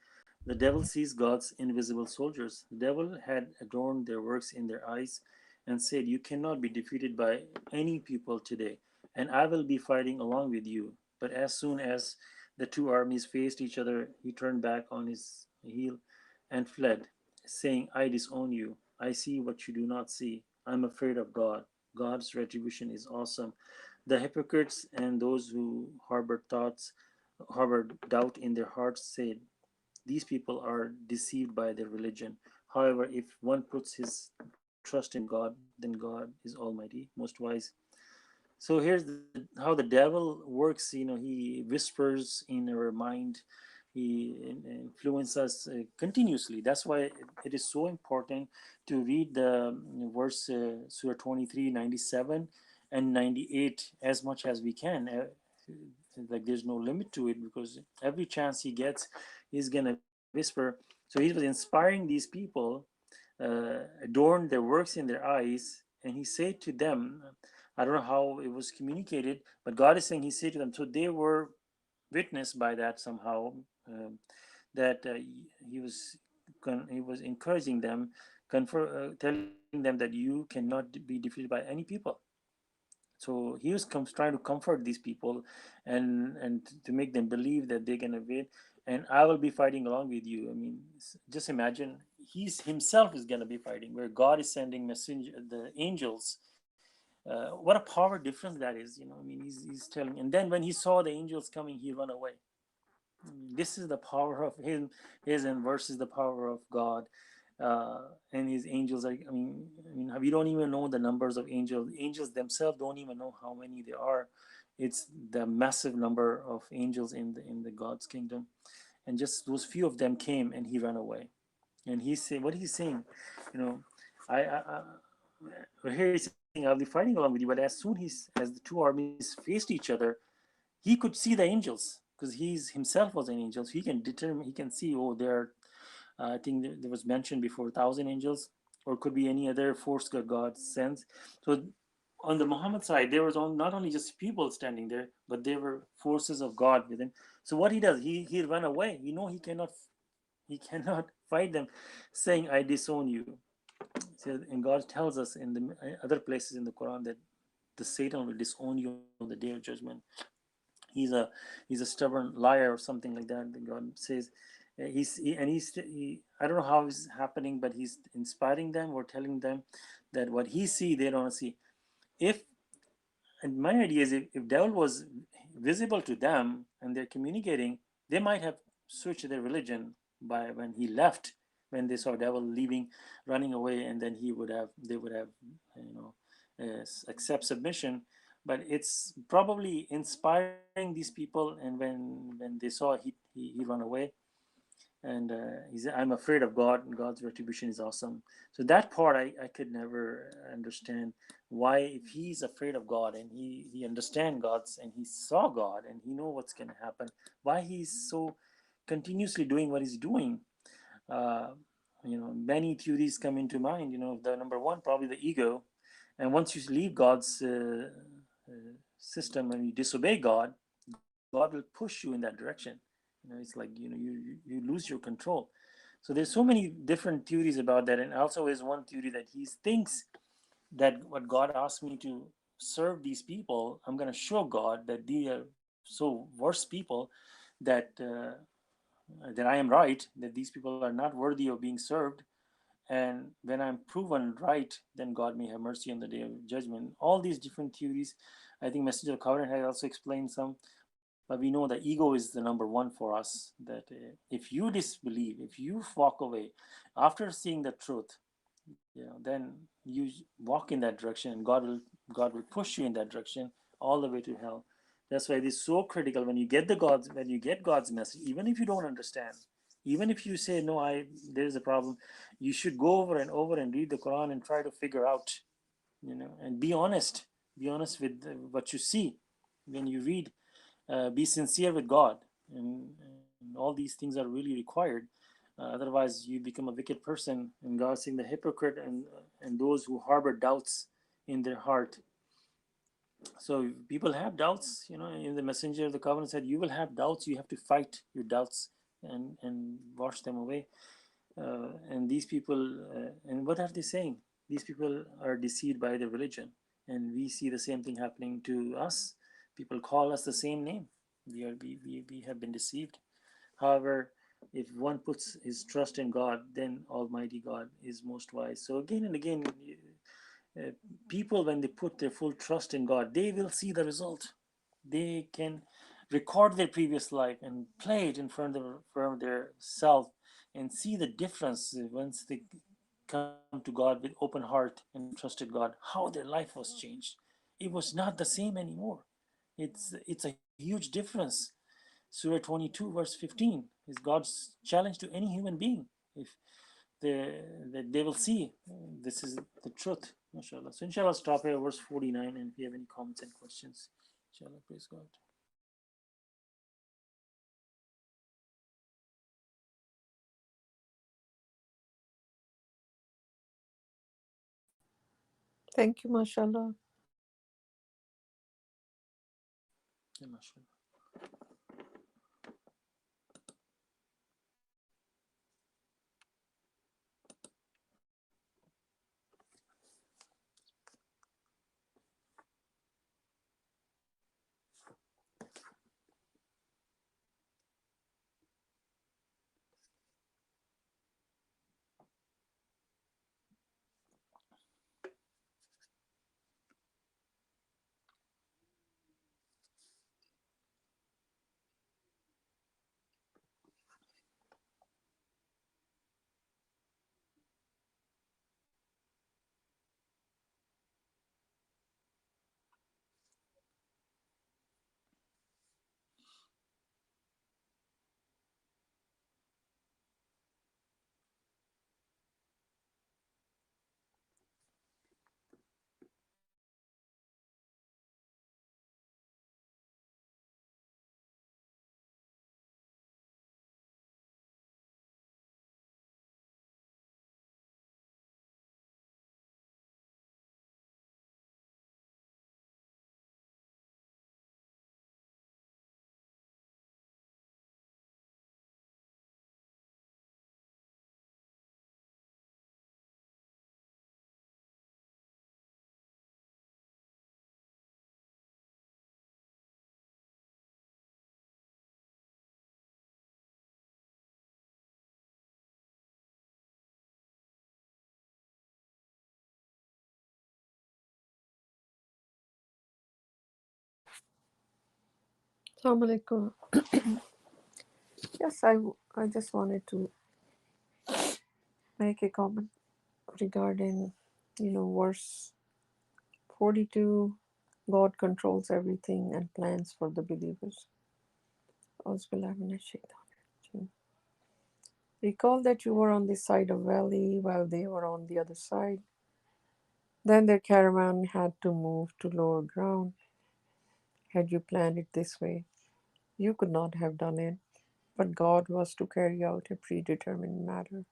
Speaker 1: The devil sees God's invisible soldiers. The devil had adorned their works in their eyes and said, you cannot be defeated by any people today, and I will be fighting along with you. But as soon as the two armies faced each other, he turned back on his heel and fled, saying, I disown you. I see what you do not see. I'm afraid of God. God's retribution is awesome. The hypocrites and those who harbor doubt in their hearts said, these people are deceived by their religion. However, if one puts his trust in God, then God is almighty, most wise. So here's how the devil works. He whispers in our mind. He influences us continuously. That's why it is so important to read the verse Surah 23, 97 and 98 as much as we can. Like there's no limit to it, because every chance he gets, he's gonna whisper. So he was inspiring these people, adorned their works in their eyes, and he said to them, I don't know how it was communicated, but God is saying he said to them, so they were witnessed by that somehow, that he was encouraging them, telling them that you cannot be defeated by any people. So he was trying to comfort these people, and to make them believe that they're gonna win, and I will be fighting along with you. I mean, just imagine he's himself is gonna be fighting, where God is sending messenger, the angels. What a power difference that is, I mean, he's telling, and then when he saw the angels coming, he ran away. This is the power of him, his and versus the power of God, and his angels are. I mean, we don't even know the numbers of angels. Angels themselves don't even know how many there are. It's the massive number of angels in the God's kingdom, and just those few of them came, and he ran away. And he's saying, what he's saying, you know, here he's saying, I'll be fighting along with you, but as soon as the two armies faced each other, he could see the angels because he's himself was an angel, so he can determine, he can see, oh, there are, I think there was mentioned before, 1,000 angels, or could be any other force that God sends. So on the Muhammad side, there was not only just people standing there, but there were forces of God with him. So what he does, he run away. He cannot fight them, saying, I disown you. So, and God tells us in the other places in the Quran that the Satan will disown you on the day of judgment. He's a stubborn liar or something like that. God says, I don't know how it's happening, but he's inspiring them or telling them that what he see they don't see. If And my idea is, if devil was visible to them and they're communicating, they might have switched their religion by when he left, when they saw devil leaving, running away, and then they would have, accept submission. But it's probably inspiring these people, and when they saw he run away, and he said, I'm afraid of God, and God's retribution is awesome. So that part I could never understand, why, if he's afraid of God and he understand God's, and he saw God and he know what's going to happen, why he's so continuously doing what he's doing. uh, many theories come into mind. The number one, probably the ego. And once you leave God's system and you disobey God, God will push you in that direction. It's like you lose your control. So there's so many different theories about that. And also is one theory that he thinks that what God asked me to serve these people, I'm going to show God that they are so worse people that that I am right, that these people are not worthy of being served. And when I'm proven right, then God may have mercy on the day of judgment. All these different theories, I think Message of Covenant has also explained some, but we know the ego is the number one for us. That if you disbelieve, if you walk away after seeing the truth, then you walk in that direction, and God will push you in that direction all the way to hell. That's why it is so critical when you get God's message, even if you don't understand, even if you say no, there is a problem, you should go over and read the Quran and try to figure out, and be honest with what you see when you read. Be sincere with God, and all these things are really required. Otherwise, you become a wicked person, and God saying the hypocrite and those who harbor doubts in their heart. So people have doubts. In the Messenger of the Covenant said, "You will have doubts. You have to fight your doubts and wash them away." And these people, and what are they saying? These people are deceived by their religion, and we see the same thing happening to us. People call us the same name. We have been deceived. However, if one puts his trust in God, then Almighty God is most wise. So again and again, uh, people, when they put their full trust in God, they will see the result. They can record their previous life and play it in front of their self and see the difference once they come to God with open heart and trusted God, how their life was changed. It was not the same anymore. It's a huge difference. Surah 22 verse 15 is God's challenge to any human being. If they will see this is the truth, mashallah. So inshallah, stop here, verse 49, and if you have any comments and questions, inshallah, praise God.
Speaker 3: Thank you, mashallah.
Speaker 1: Yeah, mashallah.
Speaker 3: Assalamu alaikum. Yes, I just wanted to make a comment regarding, verse 42. God controls everything and plans for the believers. Auzubillahi minash shaitanir rajim. Recall that you were on this side of valley while they were on the other side. Then their caravan had to move to lower ground. Had you planned it this way, you could not have done it, but God was to carry out a predetermined matter.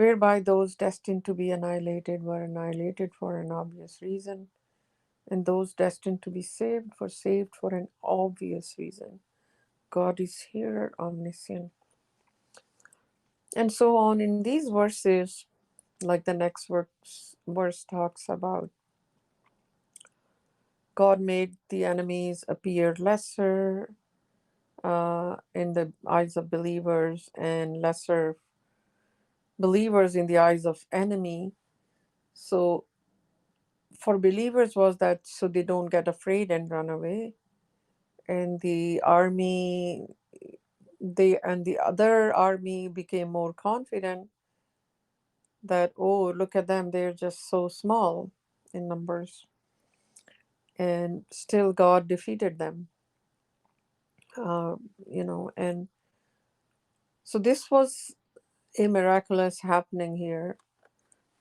Speaker 3: whereby those destined to be annihilated were annihilated for an obvious reason, and those destined to be saved were saved for an obvious reason. God is here, omniscient. And so on in these verses, like the next verse talks about, God made the enemies appear lesser in the eyes of believers and lesser believers in the eyes of enemy. So for believers was that so they don't get afraid and run away. And the army, the other army became more confident that, oh, look at them, they're just so small in numbers. And still God defeated them. And so this was a miraculous happening here.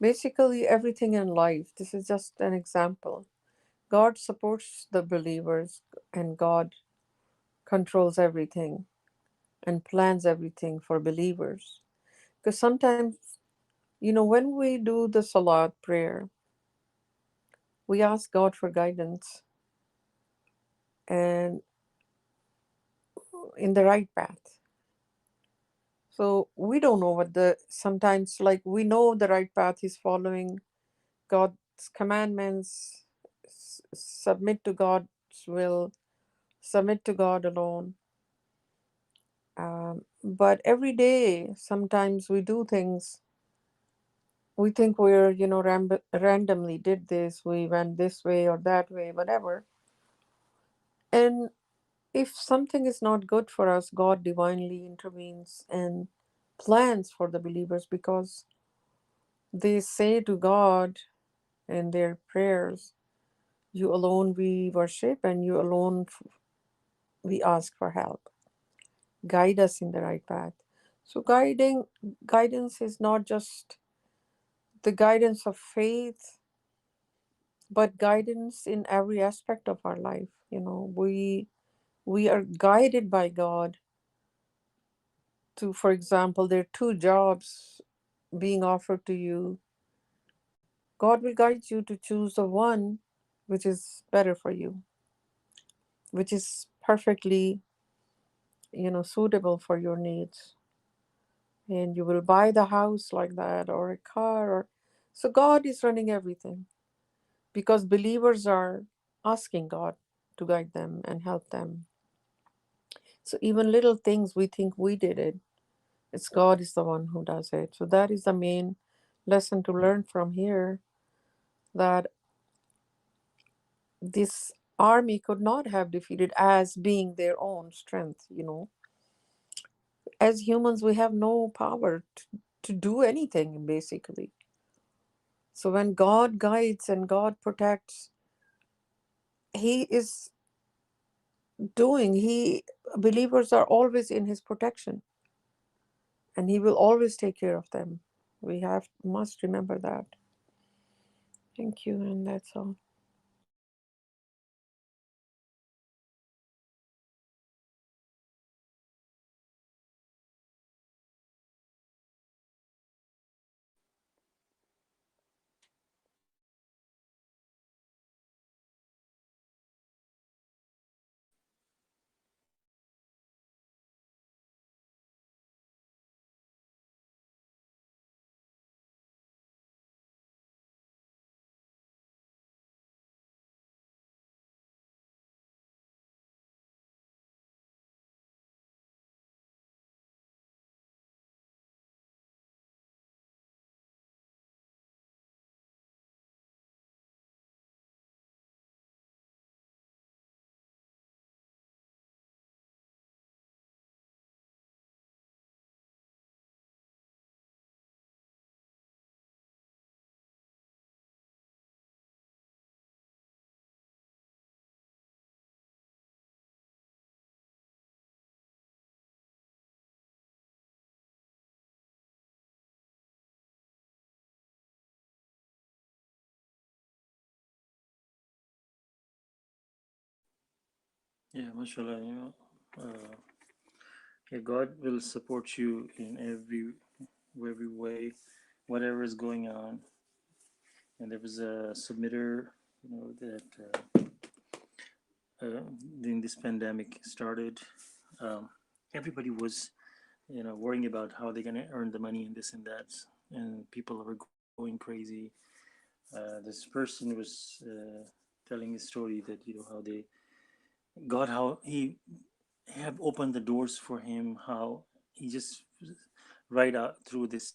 Speaker 3: Basically, everything in life, this is just an example. God supports the believers, and God controls everything and plans everything for believers. Because sometimes, when we do the Salat prayer, we ask God for guidance and in the right path. So we don't know sometimes, like, we know the right path is following God's commandments, submit to God's will, submit to God alone. But every day, sometimes we do things. We think we're, randomly did this, we went this way or that way, whatever. And if something is not good for us, God divinely intervenes and plans for the believers because they say to God in their prayers, you alone we worship and you alone we ask for help. Guide us in the right path. So guidance is not just the guidance of faith, but guidance in every aspect of our life. We are guided by God to, for example, there are two jobs being offered to you. God will guide you to choose the one which is better for you, which is perfectly, suitable for your needs. And you will buy the house like that or a car or so God is running everything because believers are asking God to guide them and help them. So even little things we think we did it, it's God is the one who does it. So that is the main lesson to learn from here, that this army could not have defeated as being their own strength. As humans, we have no power to do anything, basically. So when God guides and God protects, He is he, believers are always in His protection and He will always take care of them. We must remember that. Thank you, and that's all.
Speaker 1: Yeah, mashallah, yeah, God will support you in every way. is going on. And there was a submitter, that during this pandemic started. Um, Everybody was, worrying about how they're going to earn the money and this and that, and people were going crazy. This person was telling a story that how they God, how he have opened the doors for him, how he just right out through this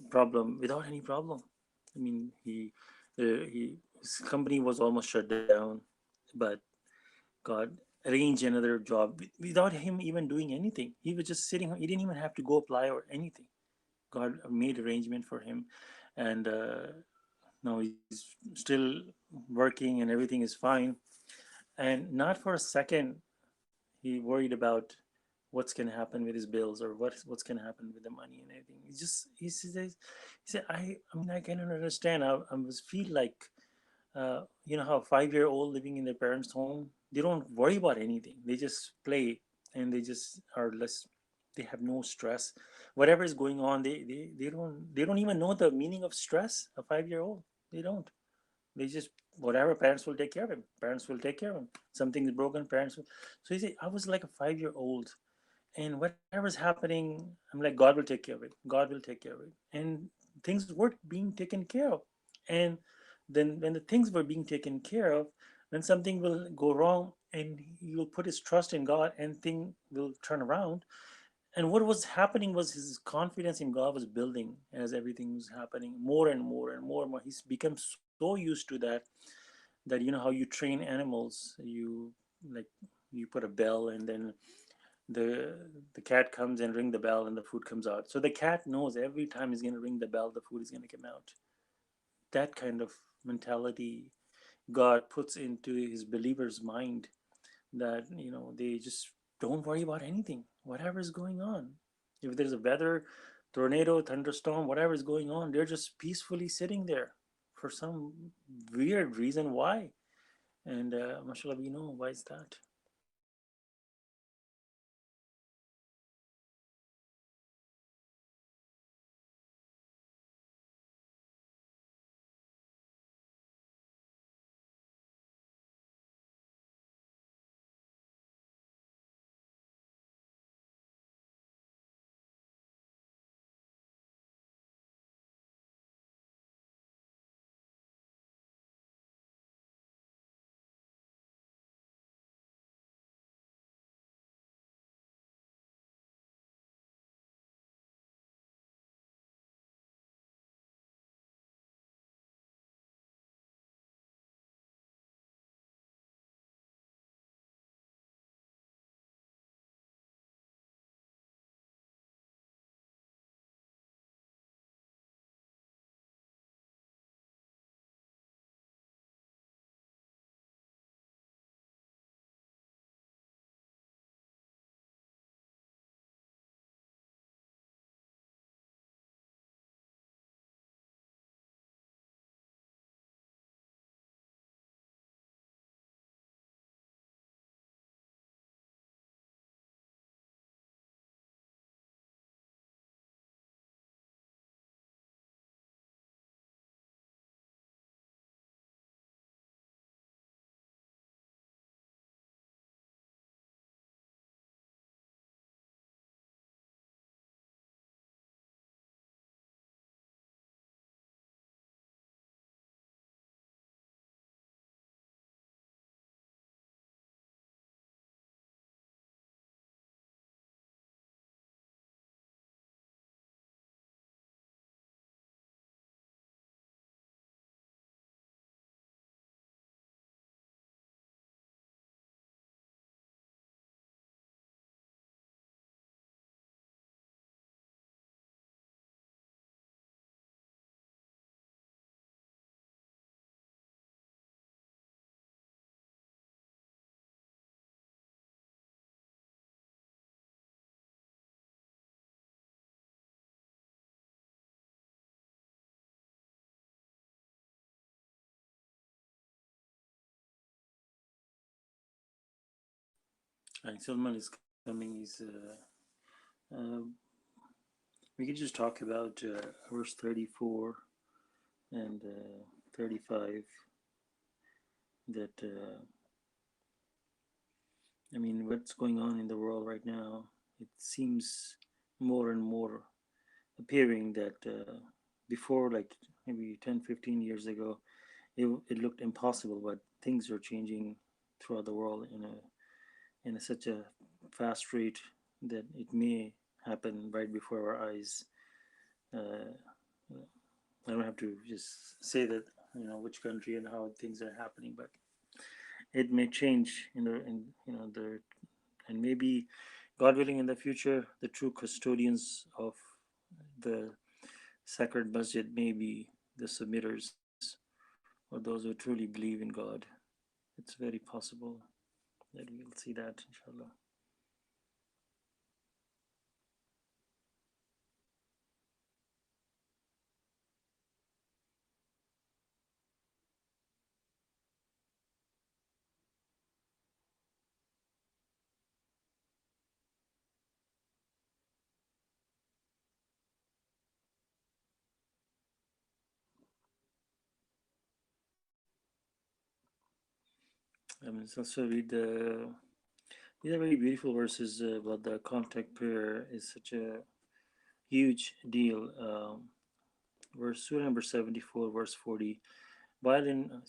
Speaker 1: problem without any problem. I mean, his company was almost shut down, but God arranged another job without him even doing anything. He was just sitting. He didn't even have to go apply or anything. God made arrangement for him, and now he's still working, and everything is fine. And not for a second he worried about what's going to happen with his bills or what's going to happen with the money and everything. He said, I mean, I cannot understand. I must feel like how 5-year-old living in their parents' home, they don't worry about anything. They just play, and they just are less. They have no stress. Whatever is going on, they don't even know the meaning of stress. A 5-year-old, they don't. They just whatever, parents will take care of him. Parents will take care of him. Something is broken, parents will. So he said, I was like a 5-year-old, and whatever's happening, I'm like, God will take care of it. God will take care of it, and things were being taken care of. And then when the things were being taken care of, then something will go wrong, and he will put his trust in God, and thing will turn around. And what was happening was his confidence in God was building as everything was happening more and more and more and more. He's become so used to that how you train animals. Like you put a bell, and then the the cat comes and ring the bell, and the food comes out. So the cat knows every time he's going to ring the bell, the food is going to come out. That kind of mentality God puts into his believers' mind, that they just don't worry about anything, whatever is going on. If there's a weather, tornado, thunderstorm, whatever is going on, they're just peacefully sitting there for some weird reason. Why? And mashallah, we know why is that. Right, Salman is coming. He's uh, We could just talk about verse 34 and 35 that I mean, what's going on in the world right now, it seems more and more appearing that before, like maybe 10, 15 years ago, it looked impossible, but things are changing throughout the world in such a fast rate that it may happen right before our eyes. Uh, I don't have to just say that, which country and how things are happening, but it may change and maybe, God willing, in the future, the true custodians of the sacred masjid may be the submitters or those who truly believe in God. It's very possible that we'll see that, inshallah. Let's also read these are very beautiful verses about the contact prayer is such a huge deal. Surah number 74, verse 40. While in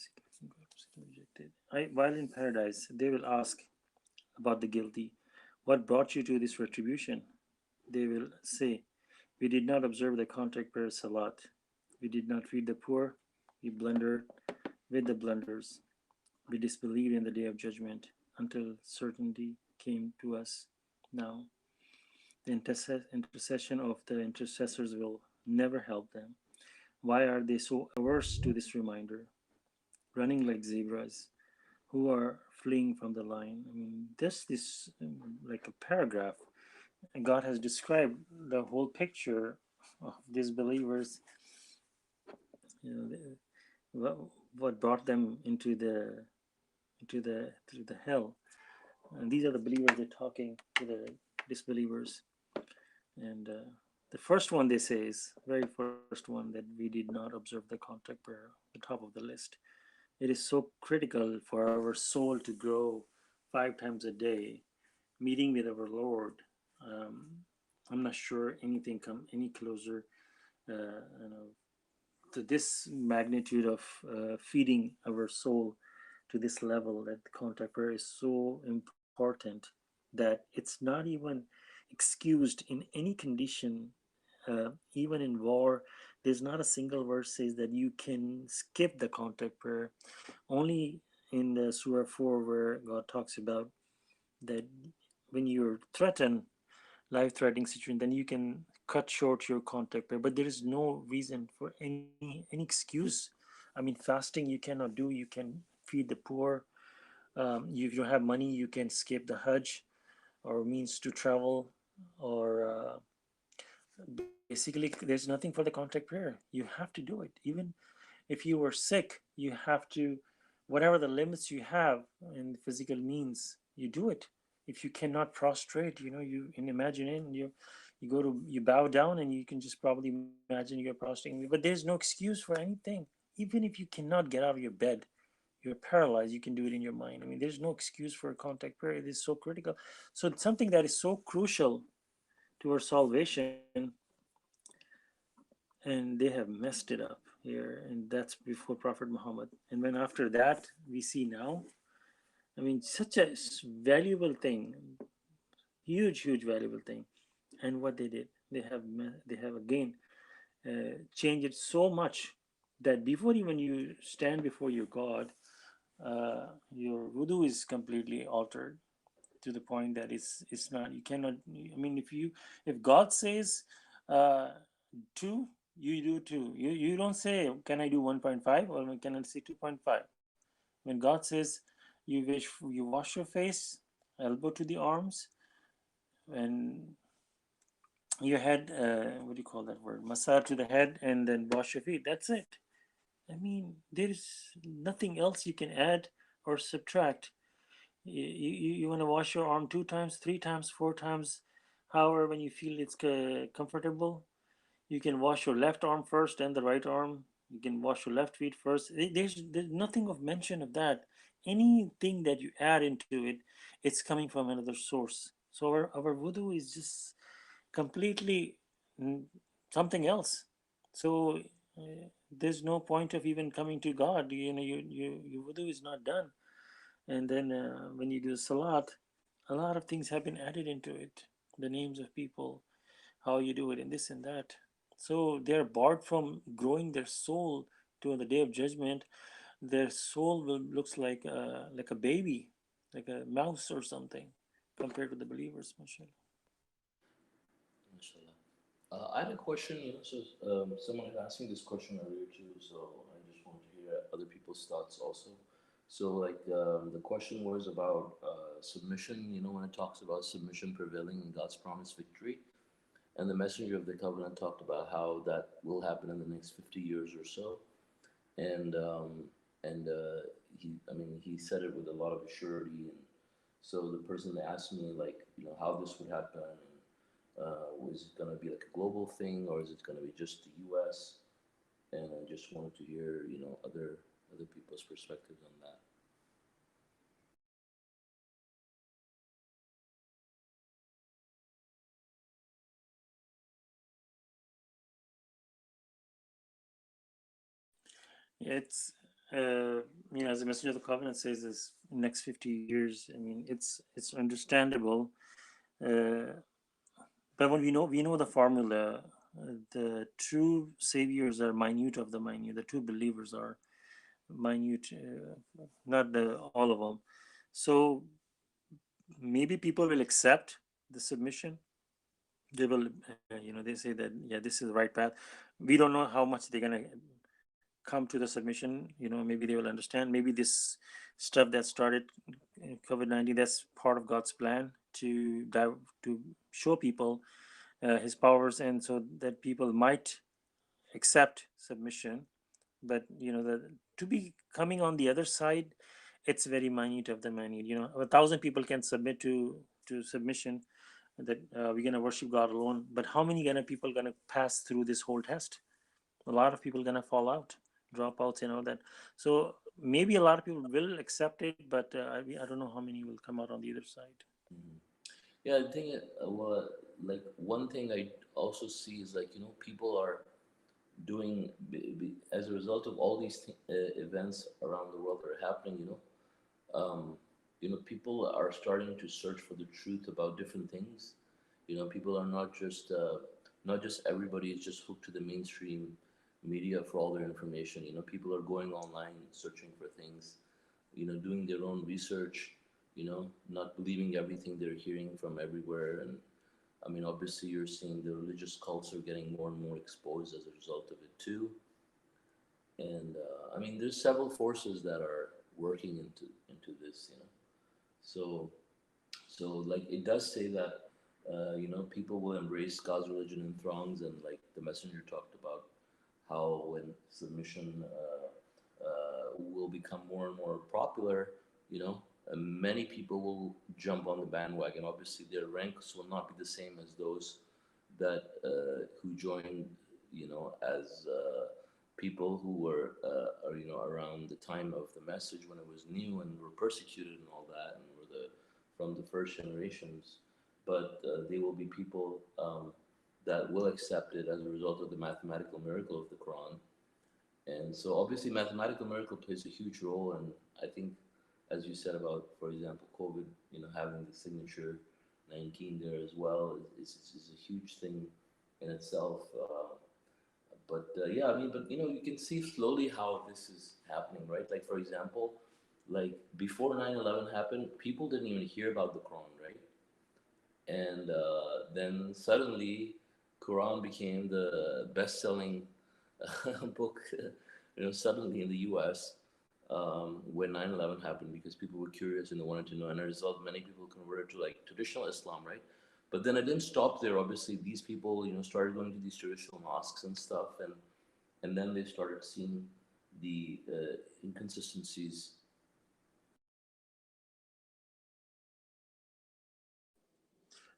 Speaker 1: while in paradise, they will ask about the guilty, "What brought you to this retribution?" They will say, "We did not observe the contact prayer salat. We did not feed the poor. We blundered with the blunders. We disbelieved in the day of judgment until certainty came to us. Now, the intercession of the intercessors will never help them. Why are they so averse to this reminder, running like zebras who are fleeing from the lion?" I mean, this like a paragraph. God has described the whole picture of disbelievers. You know, what brought them into the hell. And these are the believers. They're talking to the disbelievers. And the first one they say is very first one, that we did not observe the contact prayer, the top of the list. It is so critical for our soul to grow 5 times a day, meeting with our Lord. Um, I'm not sure anything come any closer, to this magnitude of feeding our soul to this level, that contact prayer is so important that it's not even excused in any condition. Even in war, there's not a single verse says that you can skip the contact prayer. Only in the Surah 4, where God talks about that when you're threatened, life-threatening situation, then you can cut short your contact prayer. But there is no reason for any excuse. I mean, fasting you cannot do. You can feed the poor. If you don't have money, you can skip the Hajj or means to travel, or basically there's nothing for the contact prayer. You have to do it. Even if you were sick, you have to, whatever the limits you have in physical means, you do it. If you cannot prostrate, you in imagining you go to you bow down, and you can just probably imagine you're prostrating. But there's no excuse for anything. Even if you cannot get out of your bed, you're paralyzed, you can do it in your mind. I mean, there's no excuse for a contact prayer. It is so critical. So it's something that is so crucial to our salvation, and they have messed it up here. And that's before Prophet Muhammad. And when after that we see now, I mean, such a valuable thing, huge valuable thing. And what they did, they have again changed it so much that before even you stand before your God, your wudu is completely altered, to the point that it's not, you cannot, I mean, if God says uh, 2, you do 2. You don't say, can I do 1.5, or can I say 2.5? When God says you wash your face, elbow to the arms, and your head, what do you call that word, massage to the head, and then wash your feet, that's it. I mean, there's nothing else you can add or subtract. You want to wash your arm 2 times, 3 times, 4 times, however, when you feel it's comfortable. You can wash your left arm first, then the right arm. You can wash your left feet first. There's nothing of mention of that. Anything that you add into it, it's coming from another source. So our wudu is just completely mm, something else. So there's no point of even coming to God. Your wudu is not done. And then when you do salat, a lot of things have been added into it. The names of people, how you do it, and this and that. So they're barred from growing their soul to the day of judgment. Their soul will looks like a baby, like a mouse or something, compared to the believers, mashallah.
Speaker 2: Mashallah. I had a question, so someone had asked me this question earlier too, so I just wanted to hear other people's thoughts also. So, like, the question was about submission, when it talks about submission prevailing in God's promised victory. And the messenger of the covenant talked about how that will happen in the next 50 years or so. And, he said it with a lot of surety. And so the person asked me, like, how this would happen. Was it going to be like a global thing, or is it going to be just the U.S.? And I just wanted to hear, other people's perspectives on that.
Speaker 1: It's as the messenger of the covenant says, this next 50 years. I mean, it's understandable, uh, but when we know the formula. The true saviors are minute of the minute. The true believers are minute, not all of them. So maybe people will accept the submission. They will, they say that, yeah, this is the right path. We don't know how much they're gonna come to the submission. Maybe they will understand. Maybe this stuff that started COVID-19, that's part of God's plan to show people His powers, and so that people might accept submission. But to be coming on the other side, it's very minute of the minute. 1,000 people can submit to submission, that we're gonna worship God alone. But how many gonna people gonna pass through this whole test? A lot of people gonna fall out, dropouts, and all that. So maybe a lot of people will accept it, but I don't know how many will come out on the other side.
Speaker 2: Mm-hmm. Yeah, I think, well, like, one thing I also see is, like, people are doing, as a result of all these events around the world that are happening, people are starting to search for the truth about different things. People are not just everybody is just hooked to the mainstream media for all their information. People are going online searching for things, doing their own research, not believing everything they're hearing from everywhere. And I mean, obviously, you're seeing the religious cults are getting more and more exposed as a result of it too. And I mean, there's several forces that are working into this. So like, it does say that people will embrace God's religion in throngs, and like the messenger talked about how when submission will become more and more popular, you know, many people will jump on the bandwagon. Obviously, their ranks will not be the same as those that who joined, as people who were, around the time of the message when it was new and were persecuted and all that, and were the from the first generations. But they will be people that will accept it as a result of the mathematical miracle of the Quran. And so obviously mathematical miracle plays a huge role. And I think, as you said about, for example, COVID, having the signature 19 there as well is a huge thing in itself. But yeah, I mean, but you can see slowly how this is happening, right? Like, for example, like before 9/11 happened, people didn't even hear about the Quran, right? And then suddenly Quran became the best-selling book, suddenly in the U.S. When 9/11 happened, because people were curious and they wanted to know, and as a result, many people converted to like traditional Islam, right? But then it didn't stop there. Obviously, these people, started going to these traditional mosques and stuff, and then they started seeing the inconsistencies.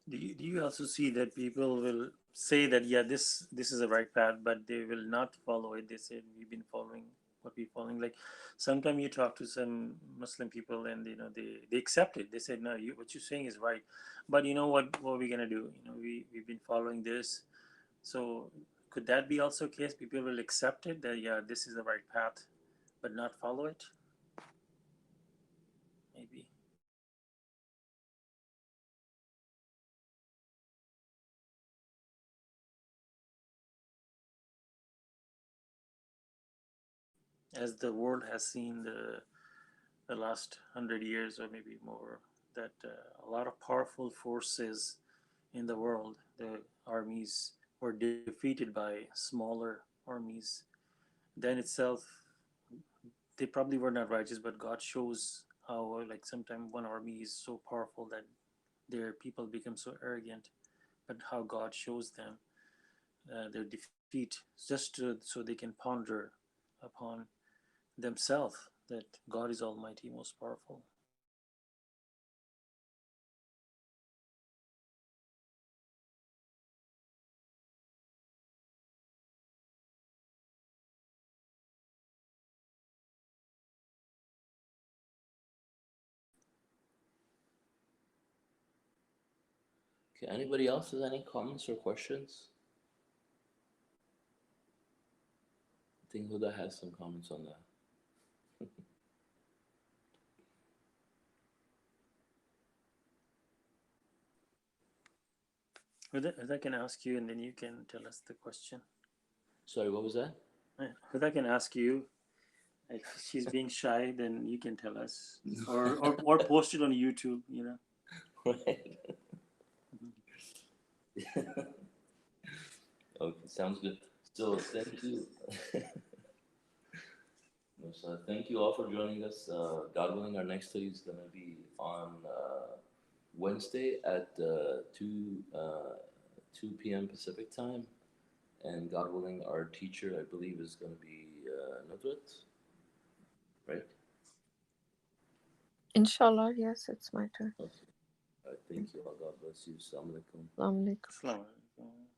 Speaker 1: Do you also see that people will say that yeah, this is the right path, but they will not follow it. They said we've been following what we're following. Like sometimes you talk to some Muslim people, and they accept it. They said no, what you're saying is right, but you know what are we gonna do? We've been following this. So could that be also a case? People will accept it that yeah, this is the right path, but not follow it. Maybe. As the world has seen the last 100 years or maybe more, that a lot of powerful forces in the world, the armies were defeated by smaller armies. Then itself, they probably were not righteous, but God shows how, like, sometimes one army is so powerful that their people become so arrogant, but how God shows them their defeat so they can ponder upon themselves that God is Almighty, most powerful.
Speaker 2: Okay, anybody else has any comments or questions? I think Huda has some comments on that.
Speaker 1: Huda can ask you, and then you can tell us the question.
Speaker 2: Sorry, what was that?
Speaker 1: Huda can ask you. If she's being shy, then you can tell us, or post it on YouTube.
Speaker 2: Right. Okay, sounds good. So thank you. No, so thank you all for joining us. God willing, our next study is going to be on Wednesday at 2 p.m. Pacific time. And God willing, our teacher, I believe, is going to be Nudrat, right?
Speaker 3: Inshallah, yes, it's my turn.
Speaker 2: Okay. All right, thank you all. God bless you. Assalamu alaikum.
Speaker 3: Assalamu alaikum.
Speaker 1: Assalamu alaikum.